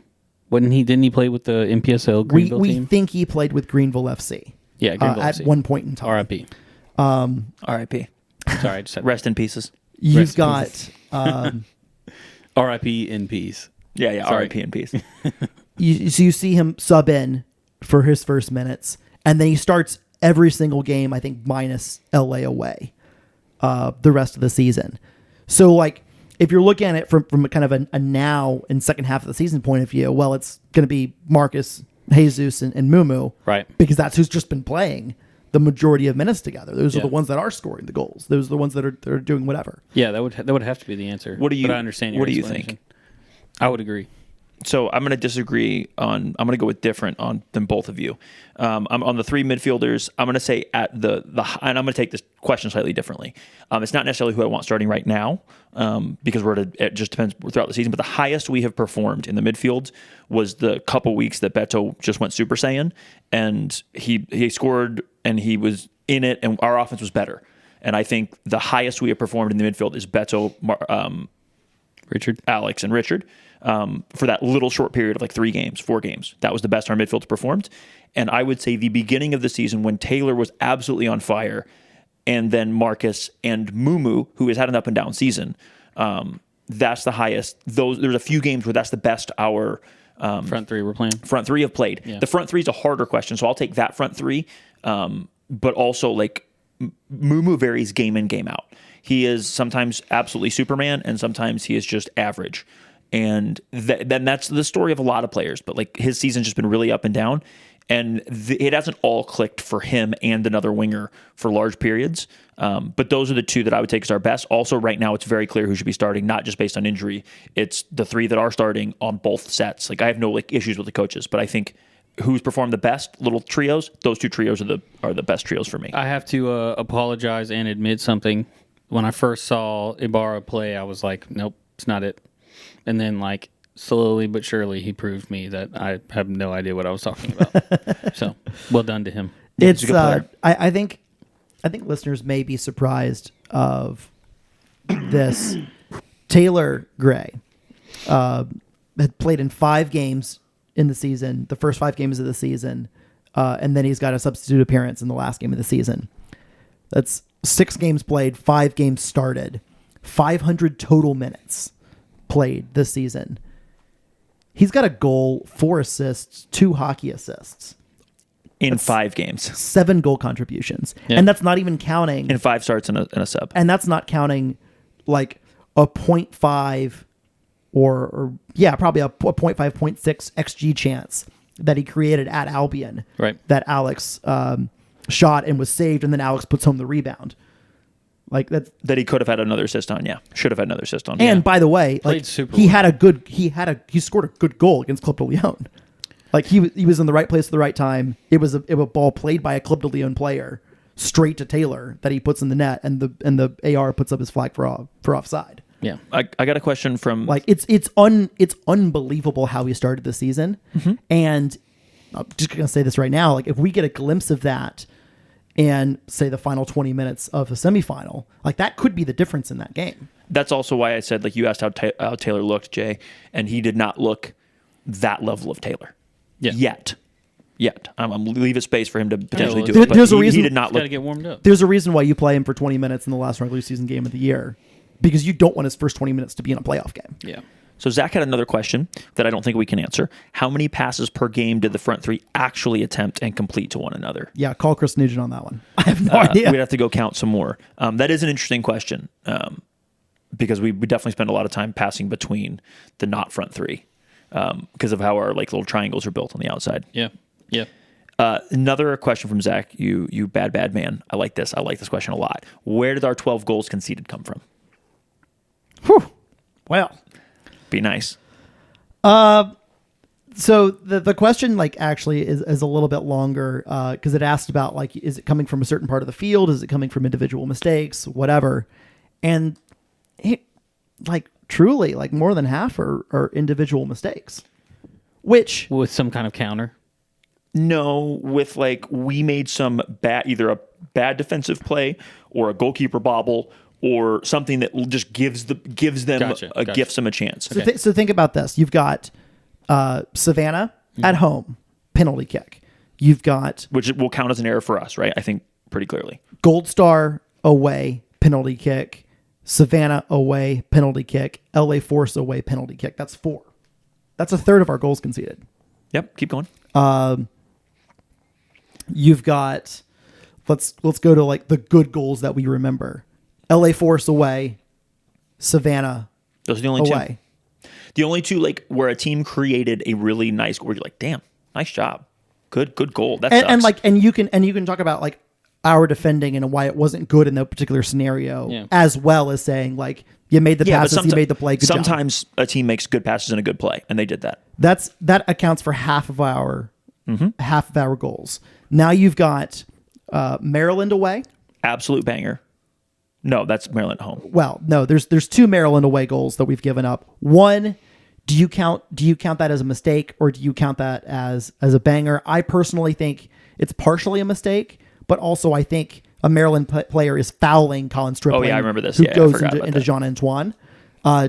Didn't he play with the MPSL Greenville team? We think he played with Greenville FC. Yeah, Greenville at FC. one point in time. R.I.P. R.I.P. Sorry, I just said rest in pieces. You've got R.I.P. in peace. Yeah, R.I.P. in peace. You see him sub in for his first minutes, and then he starts every single game, I think, minus LA away, the rest of the season. So, like, if you're looking at it from a kind of a now and second half of the season point of view, well, it's going to be Marcus, Jesus, and Mumu. Right. Because that's who's just been playing the majority of minutes together. Those are the ones that are scoring the goals. Those are the ones that are doing whatever. Yeah, that would have to be the answer. But I understand your explanation. Think? I would agree. So I'm going to disagree I'm going to go with different than both of you. I'm on the three midfielders. I'm going to say at the and I'm going to take this question slightly differently. It's not necessarily who I want starting right now, because it just depends throughout the season. But the highest we have performed in the midfield was the couple weeks that Beto just went Super Saiyan, and he scored and he was in it, and our offense was better. And I think the highest we have performed in the midfield is Beto, Richard, Alex, and Richard. For that little short period of like 4 games. That was the best our midfield performed. And I would say the beginning of the season when Taylor was absolutely on fire, and then Marcus and Mumu, who has had an up and down season, that's the highest. There's a few games where that's the best our front three were playing. Front three have played. Yeah. The front three is a harder question, so I'll take that front three. But also, like, Mumu varies game in, game out. He is sometimes absolutely Superman, and sometimes he is just average. And then that's the story of a lot of players. But like, his season's just been really up and down, and it hasn't all clicked for him and another winger for large periods. But those are the two that I would take as our best. Also, right now, it's very clear who should be starting, not just based on injury. It's the 3 that are starting on both sets. Like, I have no issues with the coaches, but I think who's performed the best little trios, those 2 trios are the best trios for me. I have to apologize and admit something. When I first saw Ibarra play, I was like, nope, it's not it. And then, like, slowly but surely, he proved me that I have no idea what I was talking about. So, well done to him. It's I think listeners may be surprised of this Taylor Gray had played in 5 games in the season, the first 5 games of the season, and then he's got a substitute appearance in the last game of the season. That's 6 games played, 5 games started, 500 total minutes played this season. He's got a goal, 4 assists, 2 hockey assists. In 5 games. 7 goal contributions. Yeah. And that's not even counting... In 5 starts and a sub. And that's not counting like a 0.5 or probably a 0.5, 0.6 XG chance that he created at Albion. Right. That Alex shot and was saved, and then Alex puts home the rebound. Like that he could have had another assist on, yeah. Should have had another assist on. And by the way, like super he well. he scored a good goal against Club de Leon. Like he was in the right place at the right time. It was a ball played by a Club de Leon player straight to Taylor that he puts in the net, and the AR puts up his flag for offside. Yeah. I got a question from... Like it's unbelievable how he started the season. Mm-hmm. And I'm just going to say this right now. Like if we get a glimpse of that in, say, the final 20 minutes of a semifinal, like that could be the difference in that game. That's also why I said, like, you asked how Taylor looked, Jay, and he did not look that level of Taylor. Yeah. Yet. I'm leave a space for him to potentially do There- it. But there's a reason- he did not Got to look... get warmed up. There's a reason why you play him for 20 minutes in the last regular season game of the year, because you don't want his first 20 minutes to be in a playoff game. Yeah. So Zach had another question that I don't think we can answer. How many passes per game did the front 3 actually attempt and complete to one another? Yeah, call Chris Nugent on that one. I have no idea. We'd have to go count some more. That is an interesting question because we definitely spend a lot of time passing between the not front 3 because of how our like little triangles are built on the outside. Yeah. Yeah. Another question from Zach, you bad man. I like this question a lot. Where did our 12 goals conceded come from? Whew. Well, Be nice. so the question like actually is a little bit longer because it asked about like, is it coming from a certain part of the field? Is it coming from individual mistakes? Whatever. And it, like truly like more than half are individual mistakes, which With some kind of counter. No, with like we made some either a bad defensive play or a goalkeeper bobble or something that just gives them gifts them a chance. So think about this. You've got Savannah at home, penalty kick. You've got Which will count as an error for us, right? I think pretty clearly. Gold Star away, penalty kick. Savannah away, penalty kick. LA Force away, penalty kick. That's 4. That's a third of our goals conceded. Yep, keep going. You've got let's go to like the good goals that we remember. LA Force away, Savannah Those are the only away. 2. The only 2 like where a team created a really nice goal. Where you're like, damn, nice job, good goal. That sucks. And you can talk about like our defending and why it wasn't good in that particular scenario, Yeah. as well as saying like you made the passes, you made the play. Good job. sometimes a team makes good passes and a good play, and they did that. That accounts for half of our goals. Now you've got Maryland away. Absolute banger. No, that's Maryland at home. Well, no, there's 2 Maryland away goals that we've given up. One, do you count that as a mistake or do you count that as a banger? I personally think it's partially a mistake, but also I think a Maryland player is fouling Colin Stripling. Oh, yeah, I remember this. Who Yeah, I goes forgot into, about into that. Jean-Antoine.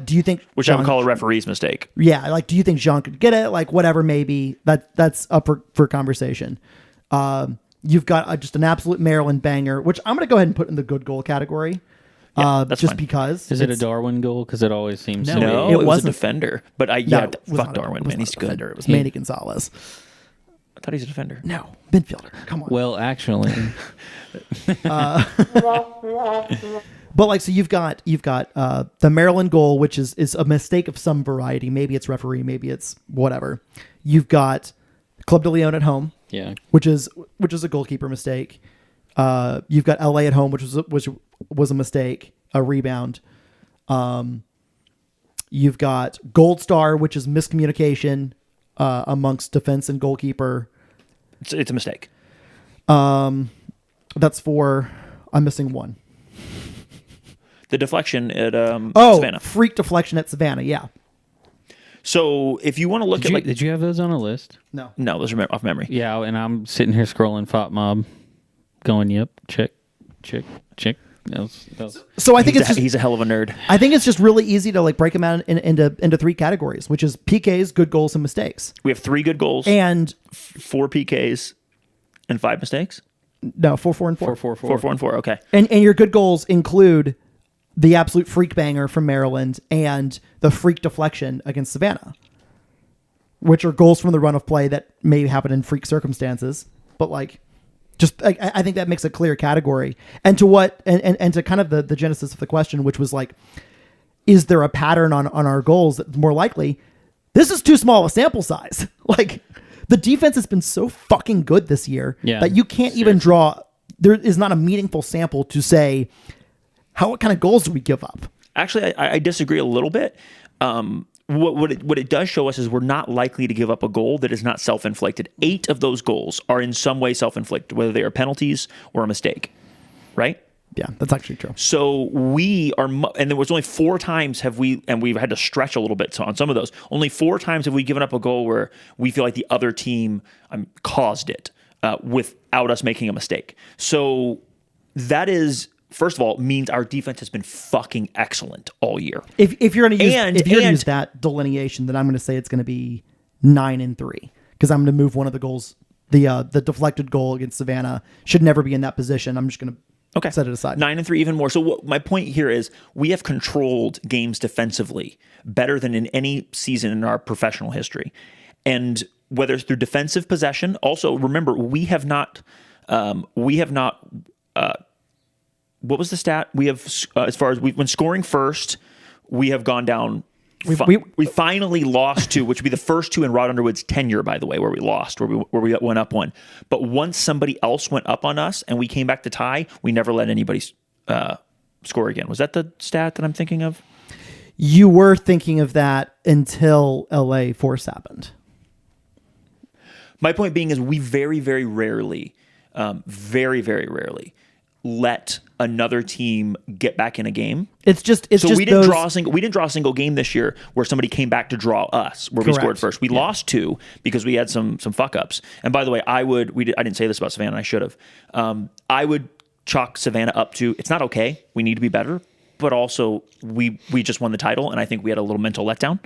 Do you think Which I would call a referee's mistake. Yeah, like do you think Jean could get it? Like whatever, maybe that's up for conversation. You've got just an absolute Maryland banger, which I'm going to go ahead and put in the good goal category. Yeah, that's just fine. because Is it a Darwin goal? Because it always seems No, to be. No, It it was a wasn't. defender. But No, it was fuck not Darwin, it was man. not He's a good. defender. It was Manny Gonzalez. I thought he's a defender. No, midfielder. Come on. Well, actually, But like, so you've got the Maryland goal, which is a mistake of some variety. Maybe it's referee, maybe it's whatever. You've got Club de Leon at home, yeah. which is a goalkeeper mistake. You've got LA at home, which was a mistake, a rebound. You've got Gold Star, which is miscommunication amongst defense and goalkeeper. It's a mistake. That's 4. I'm missing 1. The deflection at Oh, Savannah. freak deflection at Savannah. Yeah. So if you want to look Did at you, did you have those on a list? No. no, those are off memory. Yeah, and I'm sitting here scrolling Fop Mob, going, yep, check, check, check. So I think it's just, he's a hell of a nerd. I think it's just really easy to like break them out into three categories, which is PKs, good goals, and mistakes. We have 3 good goals And 4 PKs and 5 mistakes. no, 4-4 and 4. 4 and 4. Okay. And your good goals include the absolute freak banger from Maryland and the freak deflection against Savannah, which are goals from the run of play that may happen in freak circumstances, but like, just I think that makes a clear category. And to what and to kind of the genesis of the question, which was like, is there a pattern on our goals that's more likely? This is too small a sample size. Like, the defense has been so fucking good this year that you can't even draw. There is not a meaningful sample to say what kind of goals do we give up. Actually, I disagree a little bit. What it does show us is we're not likely to give up a goal that is not self-inflicted. 8 of those goals are in some way self-inflicted, whether they are penalties or a mistake, right? Yeah, that's actually true. So we are, and there was only 4 times we've had to stretch a little bit on some of those. Only 4 times have we given up a goal where we feel like the other team caused it without us making a mistake. So that is, first of all, means our defense has been fucking excellent all year. If you're going to use that delineation, then I'm going to say it's going to be 9-3 because I'm going to move one of the goals. The deflected goal against Savannah should never be in that position. I'm just going to set it aside. 9-3, even more. So my point here is we have controlled games defensively better than in any season in our professional history, and whether it's through defensive possession. Also, remember we have not. What was the stat? We have, as far as when scoring first, we have gone down. We finally lost 2, which would be the first 2 in Rod Underwood's tenure, by the way, where we lost, where we went up 1. But once somebody else went up on us and we came back to tie, we never let anybody score again. Was that the stat that I'm thinking of? You were thinking of that until LA Force happened. My point being is we very, very rarely, very, very rarely let another team get back in a game. We didn't draw a single game this year where somebody came back to draw us, where we scored first. We lost 2 because we had some fuck ups. And by the way, I didn't say this about Savannah, and I should have. I would chalk Savannah up to, it's not okay. We need to be better, but also we just won the title, and I think we had a little mental letdown.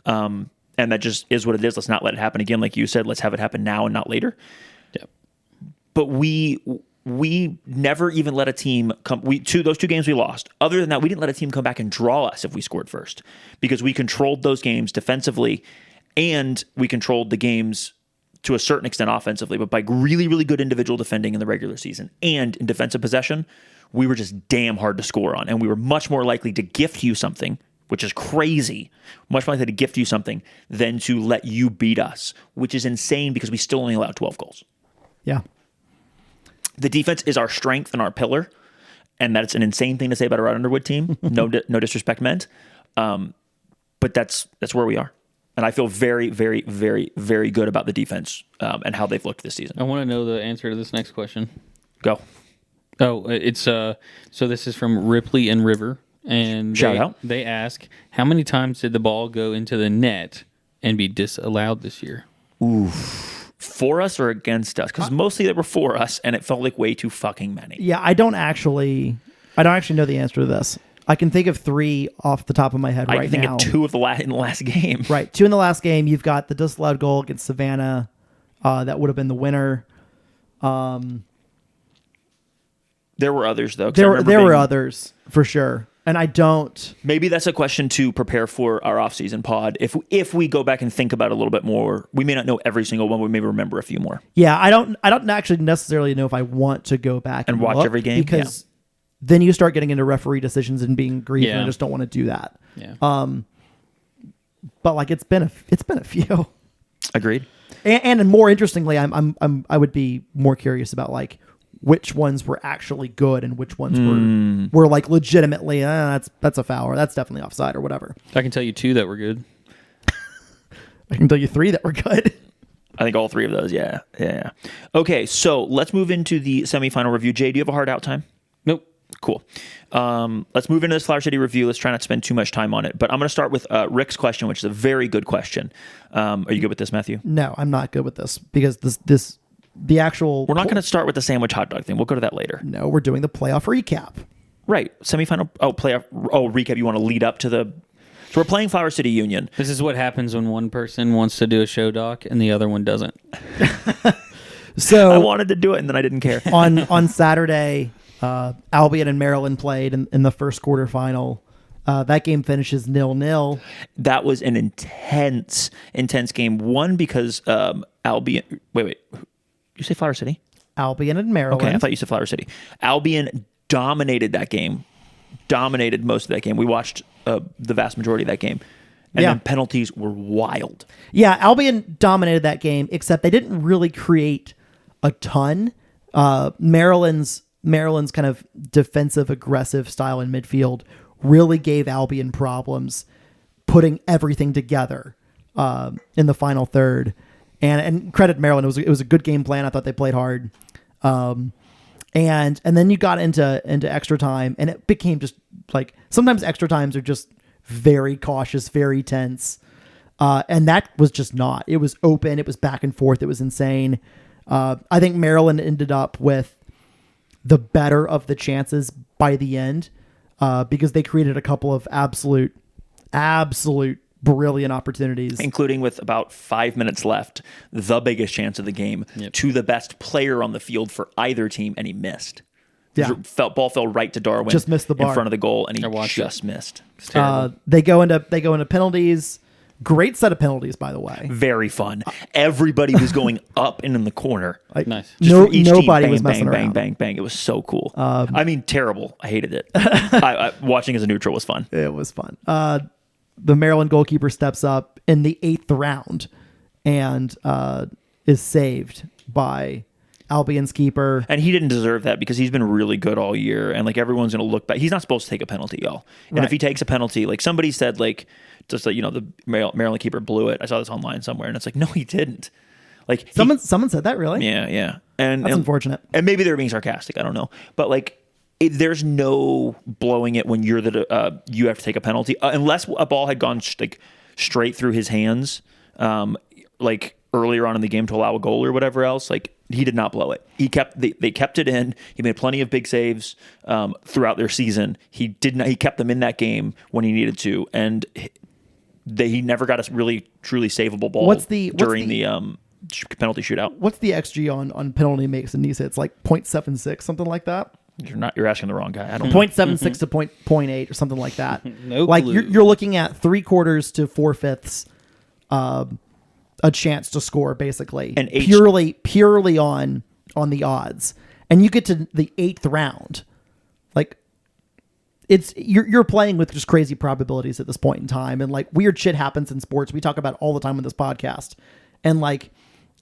And that just is what it is. Let's not let it happen again. Like you said, let's have it happen now and not later. Yep. But we never even let a team come. Those 2 games we lost. Other than that, we didn't let a team come back and draw us if we scored first, because we controlled those games defensively, and we controlled the games to a certain extent offensively. But by really, really good individual defending in the regular season and in defensive possession, we were just damn hard to score on, and we were much more likely to gift you something, which is crazy. Much more likely to gift you something than to let you beat us, which is insane because we still only allowed 12 goals. Yeah. The defense is our strength and our pillar, and that's an insane thing to say about a Rod Underwood team. No disrespect meant, but that's where we are, and I feel very, very, very, very good about the defense and how they've looked this season. I want to know the answer to this next question. Go. Oh, it's so this is from Ripley and River, and shout out. They ask, how many times did the ball go into the net and be disallowed this year? Oof. For us or against us? Because mostly they were for us, and it felt like way too fucking many. Yeah, I don't actually know the answer to this. I can think of 3 off the top of my head right now. I can think of 2 in the last game. Right, 2 in the last game. You've got the disallowed goal against Savannah. That would have been the winner. There were others, though. There were others, for sure. And I don't... Maybe that's a question to prepare for our off-season pod. If we go back and think about it a little bit more, we may not know every single one, but we may remember a few more. Yeah, I don't actually necessarily know if I want to go back and watch every game, because then you start getting into referee decisions and being grieved, and I just don't want to do that. Yeah. But like it's been a few. Agreed. And more interestingly, I would be more curious about like which ones were actually good and which ones were like legitimately that's a foul, or that's definitely offside, or whatever. I can tell you 2 that were good. I can tell you 3 that were good. I think all 3 of those, yeah. Okay, so let's move into the semifinal review. Jay, do you have a hard out time? Nope. Cool. Let's move into this Flower City review. Let's try not to spend too much time on it. But I'm going to start with Rick's question, which is a very good question. Are you good with this, Matthew? No, I'm not good with this because the actual... We're not going to start with the sandwich hot dog thing. We'll go to that later. No, we're doing the playoff recap. Right. Semifinal. Oh, playoff. Oh, recap. You want to lead up to the. So we're playing Flower City Union. This is what happens when one person wants to do a show doc and the other one doesn't. So I wanted to do it and then I didn't care. on Saturday, Albion and Maryland played in the first quarterfinal. That game finishes 0-0. That was an intense game. One, because Albion. Wait. You say Flower City? Albion and Maryland. Okay, I thought you said Flower City. Albion dominated that game. Dominated most of that game. We watched the vast majority of that game. And then penalties were wild. Yeah, Albion dominated that game, except they didn't really create a ton. Maryland's kind of defensive, aggressive style in midfield really gave Albion problems putting everything together in the final third. And credit Maryland, it was a good game plan. I thought they played hard. And then you got into extra time, and it became just like sometimes extra times are just very cautious, very tense. And that was just not. It was open. It was back and forth. It was insane. I think Maryland ended up with the better of the chances by the end because they created a couple of absolute brilliant opportunities. Including with about 5 minutes left, the biggest chance of the game to the best player on the field for either team, and he missed. Yeah. Ball fell right to Darwin. Just missed the bar in front of the goal, and he just missed. It's terrible. They go into penalties. Great set of penalties, by the way. Very fun. Everybody was going up and in the corner. Nice. Just for each Nobody team, was bang, messing bang, around. bang, bang. It was so cool. I mean, terrible. I hated it. Watching as a neutral was fun. It was fun. The Maryland goalkeeper steps up in the 8th round and is saved by Albion's keeper. And he didn't deserve that because he's been really good all year. And like everyone's going to look back. He's not supposed to take a penalty, y'all. And if he takes a penalty, like somebody said, like just like, the Maryland keeper blew it. I saw this online somewhere, and it's like, no, he didn't. Like Someone said that, really? Yeah. And That's unfortunate. And maybe they're being sarcastic. I don't know. But like, there's no blowing it when you're you have to take a penalty unless a ball had gone straight through his hands, like earlier on in the game to allow a goal or whatever else. Like he did not blow it. They kept it in. He made plenty of big saves throughout their season. He kept them in that game when he needed to, and he never got a really truly savable ball during the penalty shootout. What's the XG on penalty makes and knee hits? Like 0.76, something like that. You're asking the wrong guy. I don't 0.76 to 0.8 or something like that. No like clue. you're looking at 3/4 to 4/5 a chance to score, basically, And purely on the odds. And you get to the 8th round, like you're playing with just crazy probabilities at this point in time, and like weird shit happens in sports. We talk about it all the time on this podcast, and like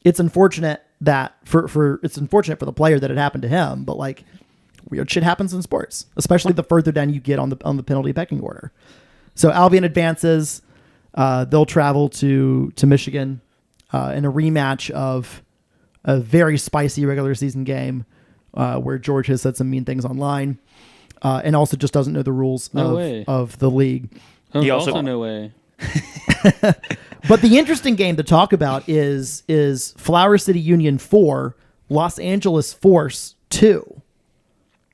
it's unfortunate that it's unfortunate for the player that it happened to him, but like weird shit happens in sports, especially the further down you get on the penalty pecking order. So Albion advances. They'll travel to Michigan in a rematch of a very spicy regular season game where George has said some mean things online and also just doesn't know the rules of the league. He also no way. But the interesting game to talk about is Flower City Union 4, Los Angeles Force 2.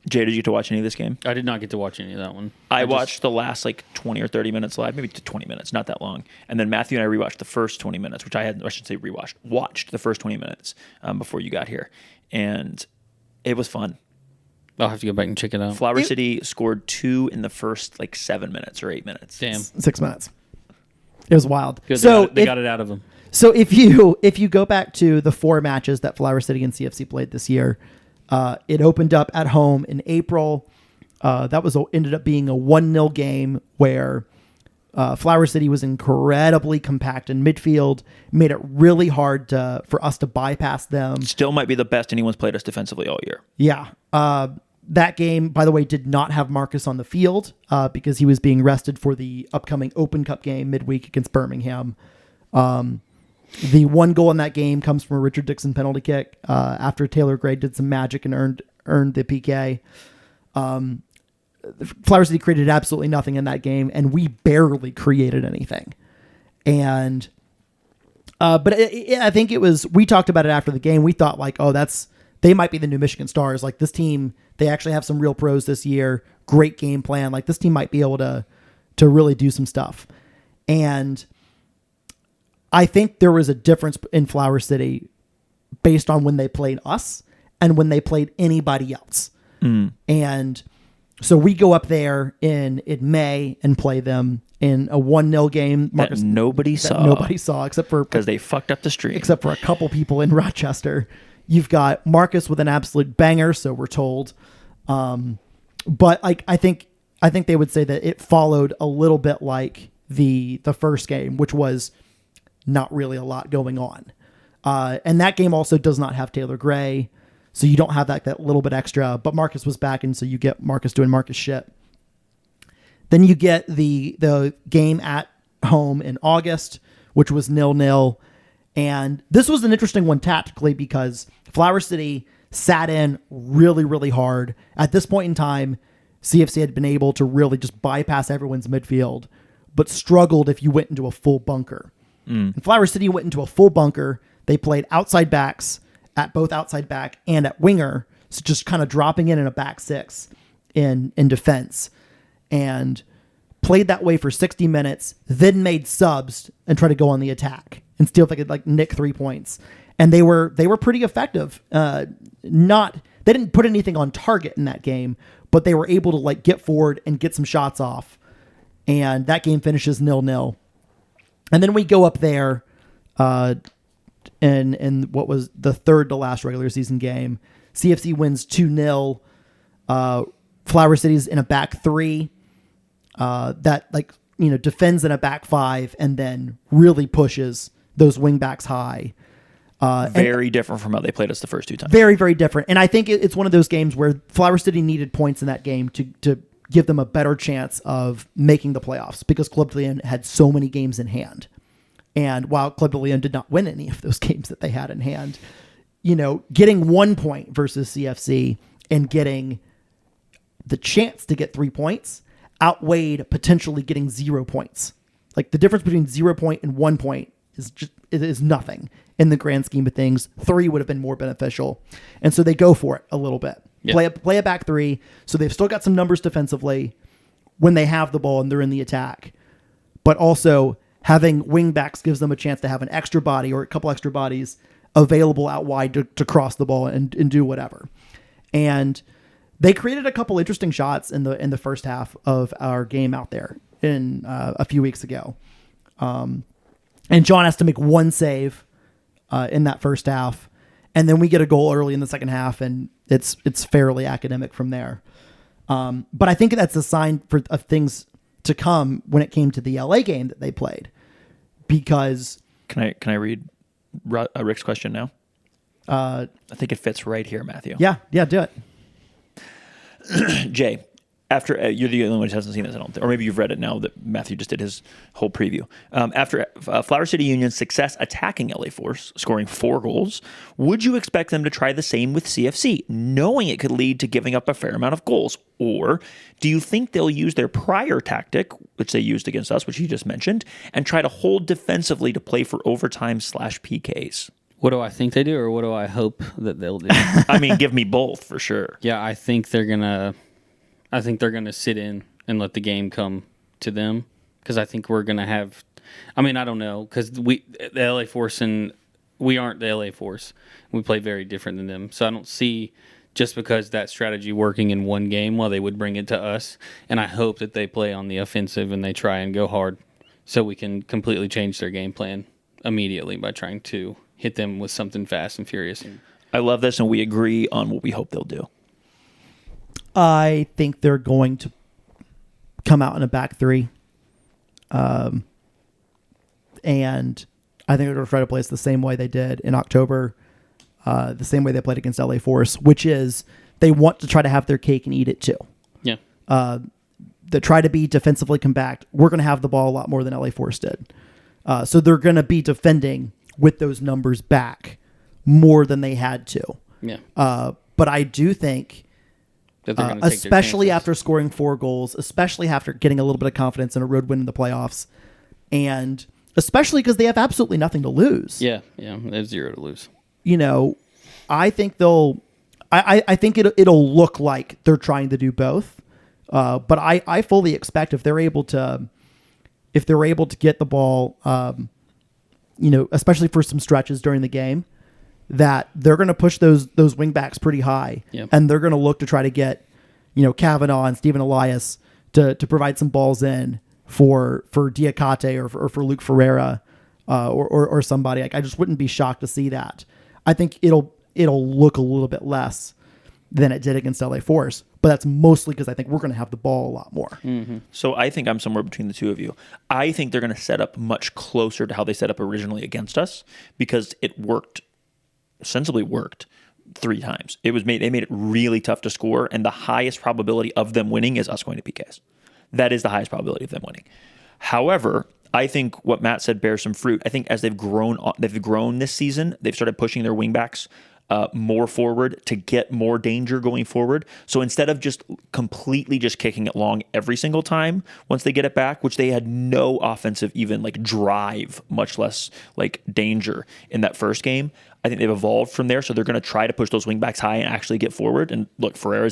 Jay, did you get to watch any of this game? I did not get to watch any of that one. I watched the last 20 or 30 minutes live, maybe 20 minutes, not that long. And then Matthew and I rewatched the first 20 minutes, which watched the first 20 minutes before you got here. And it was fun. I'll have to go back and check it out. Flower City scored 2 in the first 7 minutes or 8 minutes. Damn. 6 minutes. It was wild. Good, So they got it out of them. So if you go back to the 4 matches that Flower City and CFC played this year, it opened up at home in April. That ended up being a 1-0 game where Flower City was incredibly compact in midfield, made it really hard for us to bypass them. Still might be the best anyone's played us defensively all year. Yeah. That game, by the way, did not have Marcus on the field because he was being rested for the upcoming Open Cup game midweek against Birmingham. The 1 goal in that game comes from a Richard Dixon penalty kick after Taylor Gray did some magic and earned the PK. Flower City created absolutely nothing in that game, and we barely created anything. And but I think it was, we talked about it after the game. We thought they might be the new Michigan Stars. Like this team, they actually have some real pros this year. great game plan. Like this team might be able to really do some stuff. And I think there was a difference in Flower City based on when they played us and when they played anybody else. And so we go up there in May and play them in a 1-0 game. Marcus, that nobody saw except for because they fucked up the stream. Except for a couple people in Rochester. You've got Marcus with an absolute banger, so we're told. But I think they would say that it followed a little bit like the first game, which was not really a lot going on. And that game also does not have Taylor Gray, so you don't have that little bit extra. But Marcus was back, and so you get Marcus doing Marcus shit. Then you get the game at home in August, which was 0-0. And this was an interesting one tactically because Flower City sat in really, really hard. At this point in time, CFC had been able to really just bypass everyone's midfield, but struggled if you went into a full bunker. And Flower City went into a full bunker. They played outside backs at both outside back and at winger, so just kind of dropping in a back six in defense, and played that way for 60 minutes, then made subs and tried to go on the attack and still think like nick 3 points. And they were pretty effective. They didn't put anything on target in that game, but they were able to like get forward and get some shots off. And that game finishes 0-0. And then we go up there, in what was the third to last regular season game. CFC wins 2-0. Flower City's in a back three, that defends in a back five and then really pushes those wing backs high. Very different from how they played us the first two times. Very, very different. And I think it's one of those games where Flower City needed points in that game to give them a better chance of making the playoffs because Club de Leon had so many games in hand. And while Club de Leon did not win any of those games that they had in hand, getting 1 point versus CFC and getting the chance to get 3 points outweighed potentially getting 0 points. Like the difference between 0 point and 1 point is nothing in the grand scheme of things. 3 would have been more beneficial. And so they go for it a little bit. Yep. Play a back three. So they've still got some numbers defensively when they have the ball and they're in the attack. But also having wing backs gives them a chance to have an extra body or a couple extra bodies available out wide to cross the ball and do whatever. And they created a couple interesting shots in the first half of our game out there in a few weeks ago. And John has to make one save in that first half. And then we get a goal early in the second half, and it's fairly academic from there. But I think that's a sign of things to come when it came to the LA game that they played. Because can I read Rick's question now? I think it fits right here, Matthew. Yeah, do it. Jay, after you're the only one who hasn't seen this, I don't think, or maybe you've read it now that Matthew just did his whole preview. After Flower City Union's success attacking LA Force, scoring 4 goals, would you expect them to try the same with CFC, knowing it could lead to giving up a fair amount of goals? Or do you think they'll use their prior tactic, which they used against us, which you just mentioned, and try to hold defensively to play for overtime/PKs? What do I think they do, or what do I hope that they'll do? I mean, give me both for sure. Yeah, I think they're gonna sit in and let the game come to them, because I think we're gonna have. I mean, I don't know, because the LA Force and we aren't the LA Force. We play very different than them, so I don't see just because that strategy working in one game, they would bring it to us. And I hope that they play on the offensive and they try and go hard, so we can completely change their game plan immediately by trying to hit them with something fast and furious. I love this, and we agree on what we hope they'll do. I think they're going to come out in a back three. And I think they're going to try to play us the same way they did in October, the same way they played against LA Force, which is they want to try to have their cake and eat it too. Yeah. They try to be defensively compact. We're going to have the ball a lot more than LA Force did. So they're going to be defending with those numbers back more than they had to. Yeah. But I do think, that they're gonna especially after scoring 4 goals, especially after getting a little bit of confidence in a road win in the playoffs, and especially because they have absolutely nothing to lose. Yeah, they have 0 to lose. I think I think it'll look like they're trying to do both. But I fully expect if they're able to get the ball, especially for some stretches during the game, that they're going to push those wing backs pretty high, and they're going to look to try to get, Kavanaugh and Stephen Elias to provide some balls in for Diakate or for Luke Ferreira, or somebody. Like, I just wouldn't be shocked to see that. I think it'll look a little bit less than it did against LA Force, but that's mostly because I think we're going to have the ball a lot more. Mm-hmm. So I think I'm somewhere between the two of you. I think they're going to set up much closer to how they set up originally against us, because it sensibly worked 3 times. They made it really tough to score, and the highest probability of them winning is us going to PKs. That is the highest probability of them winning. However, I think what Matt said bears some fruit. I think as they've grown this season, they've started pushing their wingbacks more forward to get more danger going forward. So instead of just completely just kicking it long every single time once they get it back, which they had no offensive even like drive, much less like danger in that first game, I think they've evolved from there. So they're going to try to push those wingbacks high and actually get forward. And look, Ferreira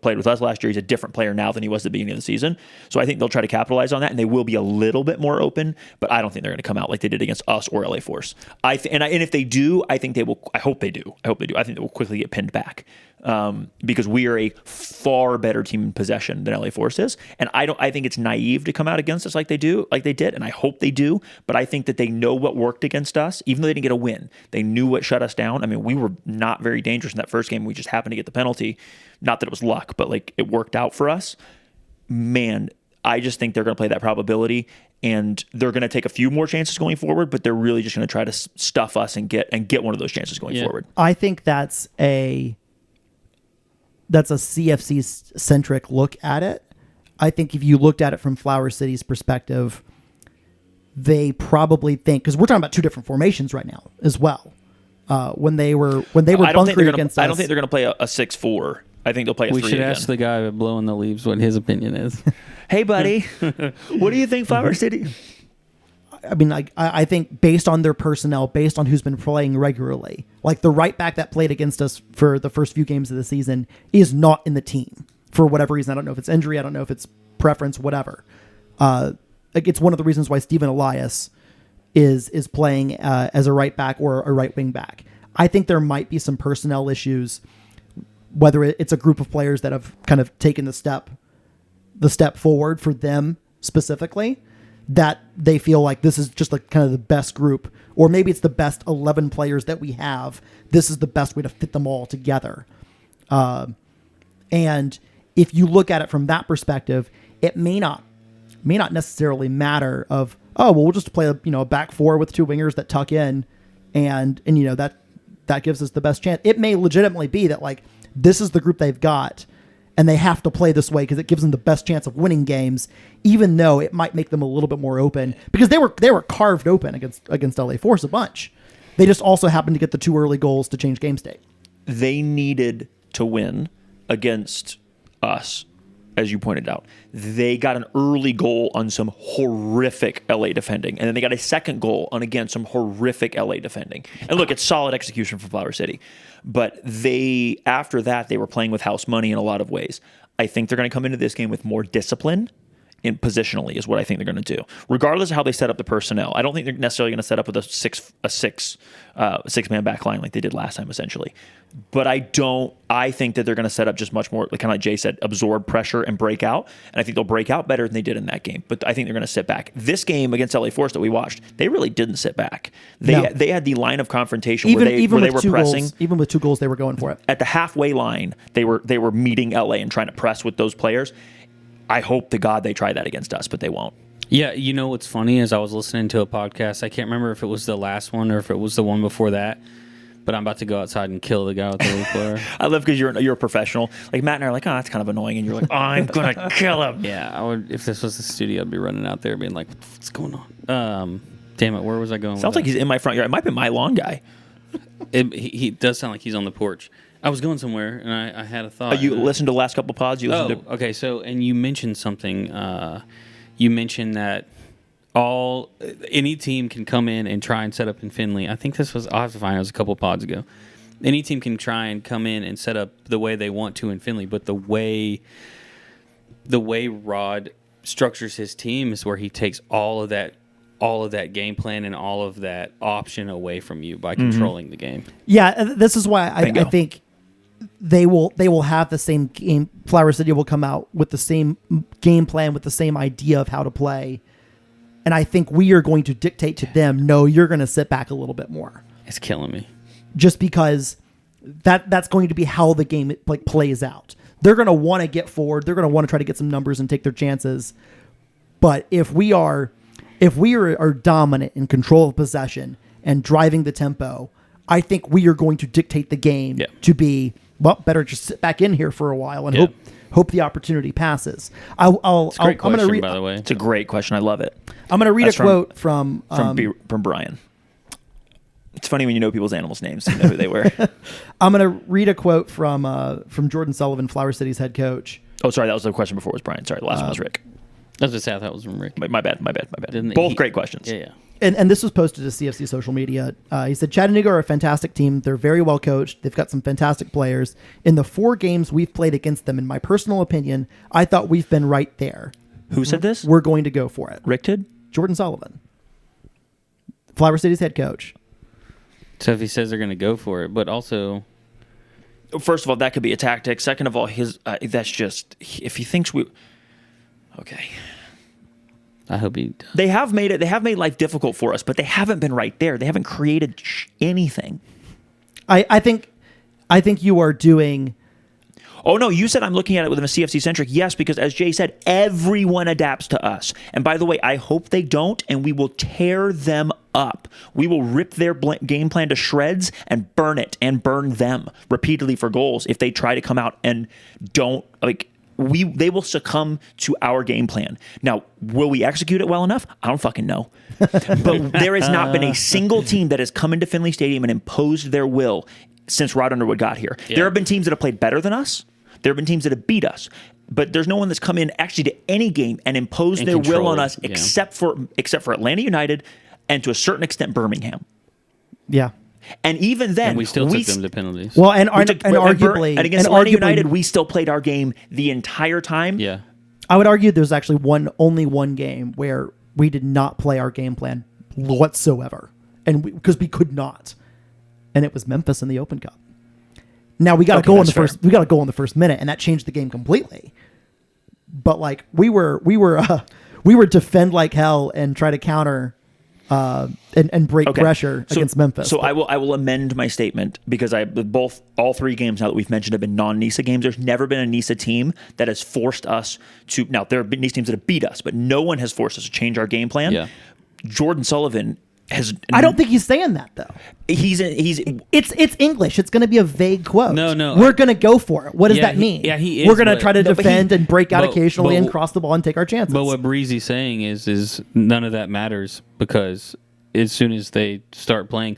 played with us last year. He's a different player now than he was at the beginning of the season. So I think they'll try to capitalize on that, and they will be a little bit more open. But I don't think they're going to come out like they did against us or LA Force. And if they do, I think they will. I hope they do. I think they will quickly get pinned back, because we are a far better team in possession than LA Force is. And I think it's naive to come out against us like they did, and I hope they do. But I think that they know what worked against us, even though they didn't get a win. They knew what shut us down. I mean, we were not very dangerous in that first game. We just happened to get the penalty. Not that it was luck, but like it worked out for us. Man, I just think they're going to play that probability, and they're going to take a few more chances going forward, but they're really just going to try to stuff us and get one of those chances going forward. I think that's a CFC centric look at it. I think if you looked at it from Flower City's perspective, they probably think, because we're talking about 2 different formations right now as well. When they were bunkering against us, I don't think they're going to play a 6-4. I think they'll play a 3 We should again. ask the guy blowing the leaves what his opinion is. Hey, buddy, what do you think, Flower City? I mean, I think based on their personnel, based on who's been playing regularly, like the right back that played against us for the first few games of the season is not in the team for whatever reason. I don't know if it's injury. I don't know if it's preference, whatever. Like, it's one of the reasons why Stephen Elias is playing as a right back or a right wing back. I think there might be some personnel issues, whether it's a group of players that have kind of taken the step forward for them specifically, that they feel like this is just like kind of the best group, or maybe it's the best 11 players that we have. This is the best way to fit them all together. And if you look at it from that perspective, it may not necessarily matter of, we'll just play a back 4 with 2 wingers that tuck in, and that gives us the best chance. It may legitimately be that like this is the group they've got, and they have to play this way because it gives them the best chance of winning games, even though it might make them a little bit more open, because they were carved open against LA Force a bunch. They just also happened to get the 2 early goals to change game state. They needed to win against us, as you pointed out. They got an early goal on some horrific LA defending, and then they got a second goal on, again, some horrific LA defending. And look, it's solid execution from Flower City. But after that, they were playing with house money in a lot of ways. I think they're going to come into this game with more discipline in positionally is what I think they're going to do, regardless of how they set up the personnel. I don't think they're necessarily going to set up with a six-man back line like they did last time, essentially. But I think that they're going to set up just much more, kind of like Jay said, absorb pressure and break out. And I think they'll break out better than they did in that game. But I think they're going to sit back. This game against LA Force that we watched, they really didn't sit back. They had the line of confrontation where they were pressing. Even with 2 goals, they were going for it. At the halfway line, they were meeting LA and trying to press with those players. I hope to God they try that against us, but they won't. Yeah, you know what's funny is I was listening to a podcast. I can't remember if it was the last one or if it was the one before that, but I'm about to go outside and kill the guy with the leaf blower. I love because you're a professional. Like Matt and I are like, that's kind of annoying, and you're like, I'm gonna kill him. Yeah, I would. If this was the studio, I'd be running out there being like, what's going on? Damn it, where was I going? Sounds like he's in my front yard. It might be my lawn guy. He does sound like he's on the porch. I was going somewhere, and I had a thought. You listened to the last couple pods? Okay. So, and you mentioned something. You mentioned that any team can come in and try and set up in Findlay. I think I'll have to find it. It was a couple pods ago. Any team can try and come in and set up the way they want to in Findlay, but the way the way Rod structures his team is where he takes all of that game plan and all of that option away from you by controlling the game. Yeah, this is why I think they will have the same game. Flower City will come out with the same game plan, with the same idea of how to play. And I think we are going to dictate to them, no, you're going to sit back a little bit more. It's killing me. Just because that's going to be how the game like plays out. They're going to want to get forward. They're going to want to try to get some numbers and take their chances. But if we are dominant in control of possession and driving the tempo, I think we are going to dictate the game to be, well, better just sit back in here for a while and hope the opportunity passes. I'm going to read. By the way, it's a great question. I love it. I'm going to read a quote from Brian. It's funny when you know people's animals' names, you know who they were. I'm going to read a quote from Jordan Sullivan, Flower City's head coach. Oh, sorry, that was the question before. It was Brian. Sorry, the last one was Rick. I was just saying that was from Rick. My bad. Both great questions. Yeah. And this was posted to CFC social media. He said, Chattanooga are a fantastic team. They're very well coached. They've got some fantastic players. In the 4 games we've played against them, in my personal opinion, I thought we've been right there. Who said this? We're going to go for it. Rick did? Jordan Sullivan, Flower City's head coach. So if he says they're going to go for it, but also... First of all, that could be a tactic. Second of all, that's just... If he thinks we... Okay. I hope he does. They have made life difficult for us, but they haven't been right there. They haven't created anything. I think you are doing... Oh, no, you said I'm looking at it with a CFC centric. Yes, because as Jay said, everyone adapts to us. And by the way, I hope they don't, and we will tear them up. We will rip their game plan to shreds and burn it and burn them repeatedly for goals if they try to come out and don't, like, they will succumb to our game plan. Now, will we execute it well enough? I don't fucking know. But there has not been a single team that has come into Finley Stadium and imposed their will since Rod Underwood got here. Yeah. There have been teams that have played better than us. There have been teams that have beat us, but there's no one that's come in actually to any game and imposed their will on us except for Atlanta United and to a certain extent Birmingham. Yeah. And even then, and we still took them to penalties. Well, and arguably, against Atlanta United, we still played our game the entire time. Yeah. I would argue there's actually only one game where we did not play our game plan whatsoever, and because we could not, and it was Memphis in the Open Cup. Now we got a goal in the first. We got a goal in the first minute, and that changed the game completely. But like we were defend like hell and try to counter, and break pressure against Memphis. So I will amend my statement because all 3 games now that we've mentioned have been non-NISA games. There's never been a NISA team that has forced us to. Now there have been NISA teams that have beat us, but no one has forced us to change our game plan. Yeah. Jordan Sullivan. I don't think he's saying that though. It's English. It's going to be a vague quote. No. We're going to go for it. What does that mean? He is. We're going to try to defend and break out occasionally and cross the ball and take our chances. But what Breezy's saying is none of that matters because as soon as they start playing,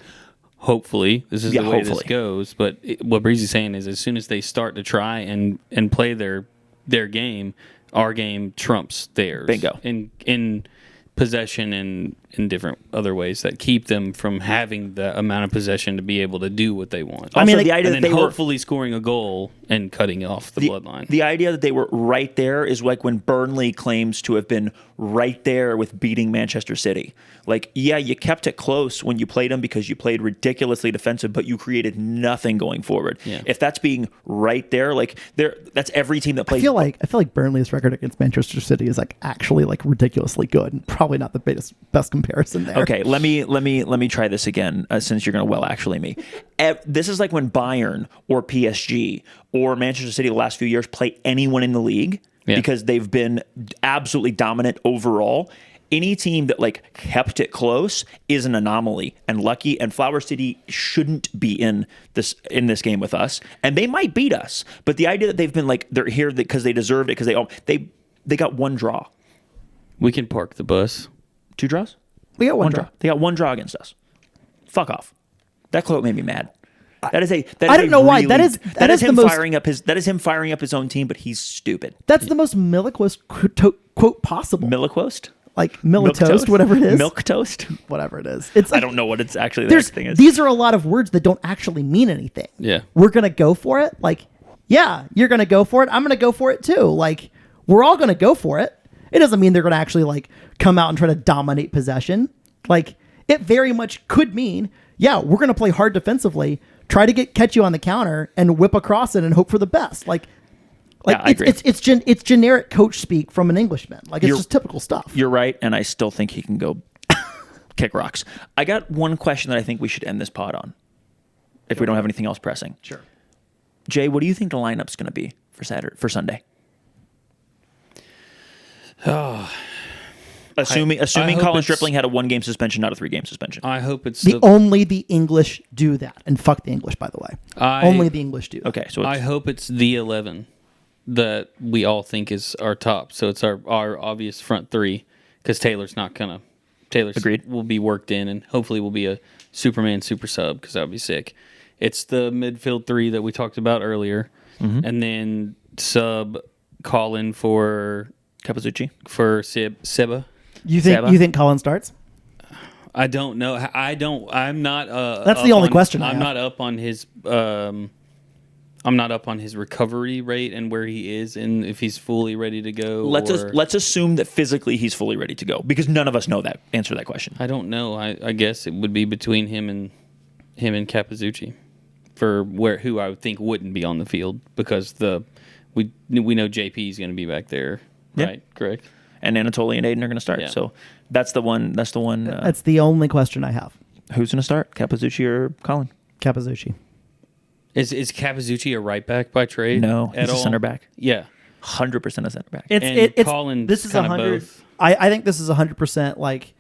hopefully this is the way this goes. But what Breezy's saying is as soon as they start to try and play their game, our game trumps theirs. Bingo. In possession and in different other ways that keep them from having the amount of possession to be able to do what they want. Also, I mean, the idea that they hopefully scoring a goal and cutting off the bloodline. The idea that they were right there is like when Burnley claims to have been right there with beating Manchester City. Like, yeah, you kept it close when you played them because you played ridiculously defensive, but you created nothing going forward. Yeah. If that's being right there, like that's every team that plays. I feel like Burnley's record against Manchester City is like actually like ridiculously good, and probably not the best comparison there. Okay, let me try this again since you're going to actually me. This is like when Bayern or PSG or Manchester City the last few years play anyone in the league because they've been absolutely dominant overall. Any team that like kept it close is an anomaly and lucky, and Flower City shouldn't be in this game with us, and they might beat us. But the idea that they've been like they're here because they deserved it because they got 1 draw. We can park the bus. 2 draws? We got 1 draw. They got 1 draw against us. Fuck off. That quote made me mad. I don't know why. That is him firing up his own team, but he's stupid. That's the most Miliquost quote possible. Miliquost? Like Militoast, whatever it is. Milk toast? Whatever it is. I don't know what it's actually the thing is. These are a lot of words that don't actually mean anything. Yeah. We're going to go for it. Like, yeah, you're going to go for it. I'm going to go for it too. Like, we're all going to go for it. It doesn't mean they're going to actually like come out and try to dominate possession. Like it very much could mean, yeah, we're going to play hard defensively, try to catch you on the counter and whip across it and hope for the best. Like Yeah, I agree. it's generic coach speak from an Englishman. Like it's just typical stuff. You're right, and I still think he can go kick rocks. I got one question that I think we should end this pod on, if we don't have anything else pressing. Sure. Jay, what do you think the lineup's going to be for Sunday? Assuming hope Colin it's- Stripling had a 1-game suspension, not a 3-game suspension. I hope it's Only the English do that, and fuck the English, by the way. Only the English do that. Okay, so I hope it's the 11 that we all think is our top. So it's our obvious front three, because Taylor's not gonna. Taylor's Agreed. will be worked in, and hopefully will be a Superman super sub, because that would be sick. It's the midfield three that we talked about earlier, and then sub Colin for Capizzucci. Seba. You Seba? think Colin starts? I don't know. I'm not. That's the only question I I'm have. not up on his. I'm not up on his recovery rate and where he is, and if he's fully ready to go. Let's assume that physically he's fully ready to go, because none of us know that answer to that question. I don't know. I guess it would be between him and Capizzucci for who I would think wouldn't be on the field, because we know JP is going to be back there. Yeah. Right. Correct. And Anatoly and Aiden are going to start. Yeah. So that's the one. That's the only question I have. Who's going to start, Capizzucci or Colin? Capizzucci. Is Capizzucci a right back by trade? No, at he's a all? center back. Yeah. 100% a center back. And Colin, this is kinda 100. both. I think this is 100% like.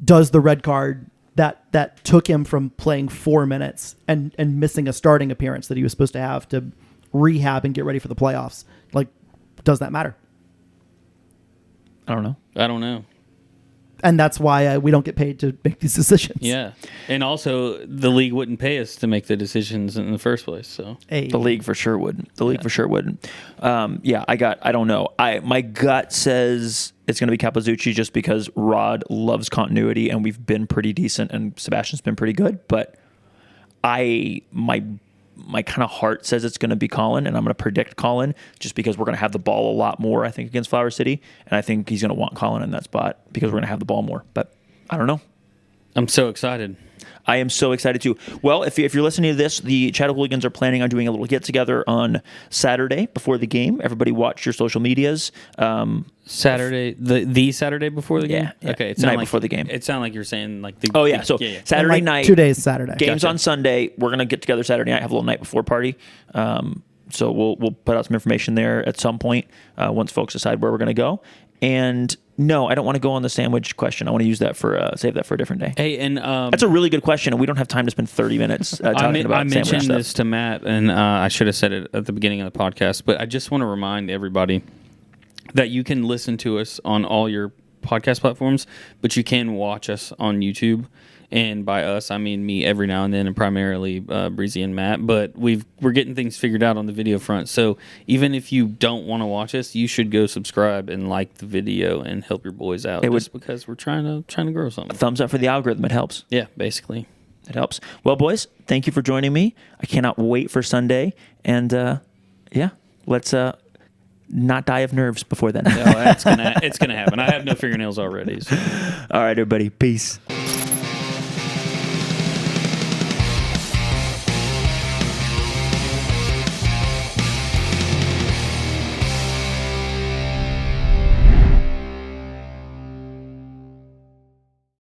Does the red card that took him from playing 4 minutes and missing a starting appearance that he was supposed to have to rehab and get ready for the playoffs, like, does that matter? I don't know. And that's why we don't get paid to make these decisions. Yeah, and also the league wouldn't pay us to make the decisions in the first place. So Hey. The league for sure wouldn't. I don't know. My gut says it's going to be Capizzucci, just because Rod loves continuity and we've been pretty decent and Sebastian's been pretty good. But my kind of heart says it's going to be Colin, and I'm going to predict Colin just because we're going to have the ball a lot more, I think, against Flower City. And I think he's going to want Colin in that spot because we're going to have the ball more. But I don't know. I'm so excited. I am so excited too. Well, if you're listening to this, the Chatham Hooligans are planning on doing a little get-together on Saturday before the game. Everybody watch your social medias. Saturday, the Saturday before the game? Yeah. Okay. It Night before the game. It sounded like you're saying like the... Oh, yeah. So In Saturday like night. 2 days Saturday. Games Gotcha. on Sunday. We're going to get together Saturday night, have a little night before party. So we'll put out some information there at some point once folks decide where we're going to go. And no, I don't want to go on the sandwich question. I want to use that save that for a different day. Hey, and That's a really good question, and we don't have time to spend 30 minutes talking about I sandwich mentioned stuff. this to Matt, and I should have said it at the beginning of the podcast, but I just want to remind everybody that you can listen to us on all your podcast platforms, but you can watch us on YouTube. And by us, I mean me every now and then, and primarily Breezy and Matt. But we're getting things figured out on the video front. So even if you don't want to watch us, you should go subscribe and like the video and help your boys out. Because we're trying to grow something. Thumbs up for the algorithm. It helps. Yeah, basically. It helps. Well, boys, thank you for joining me. I cannot wait for Sunday. And let's not die of nerves before then. No, it's gonna happen. I have no fingernails already. So. All right, everybody. Peace.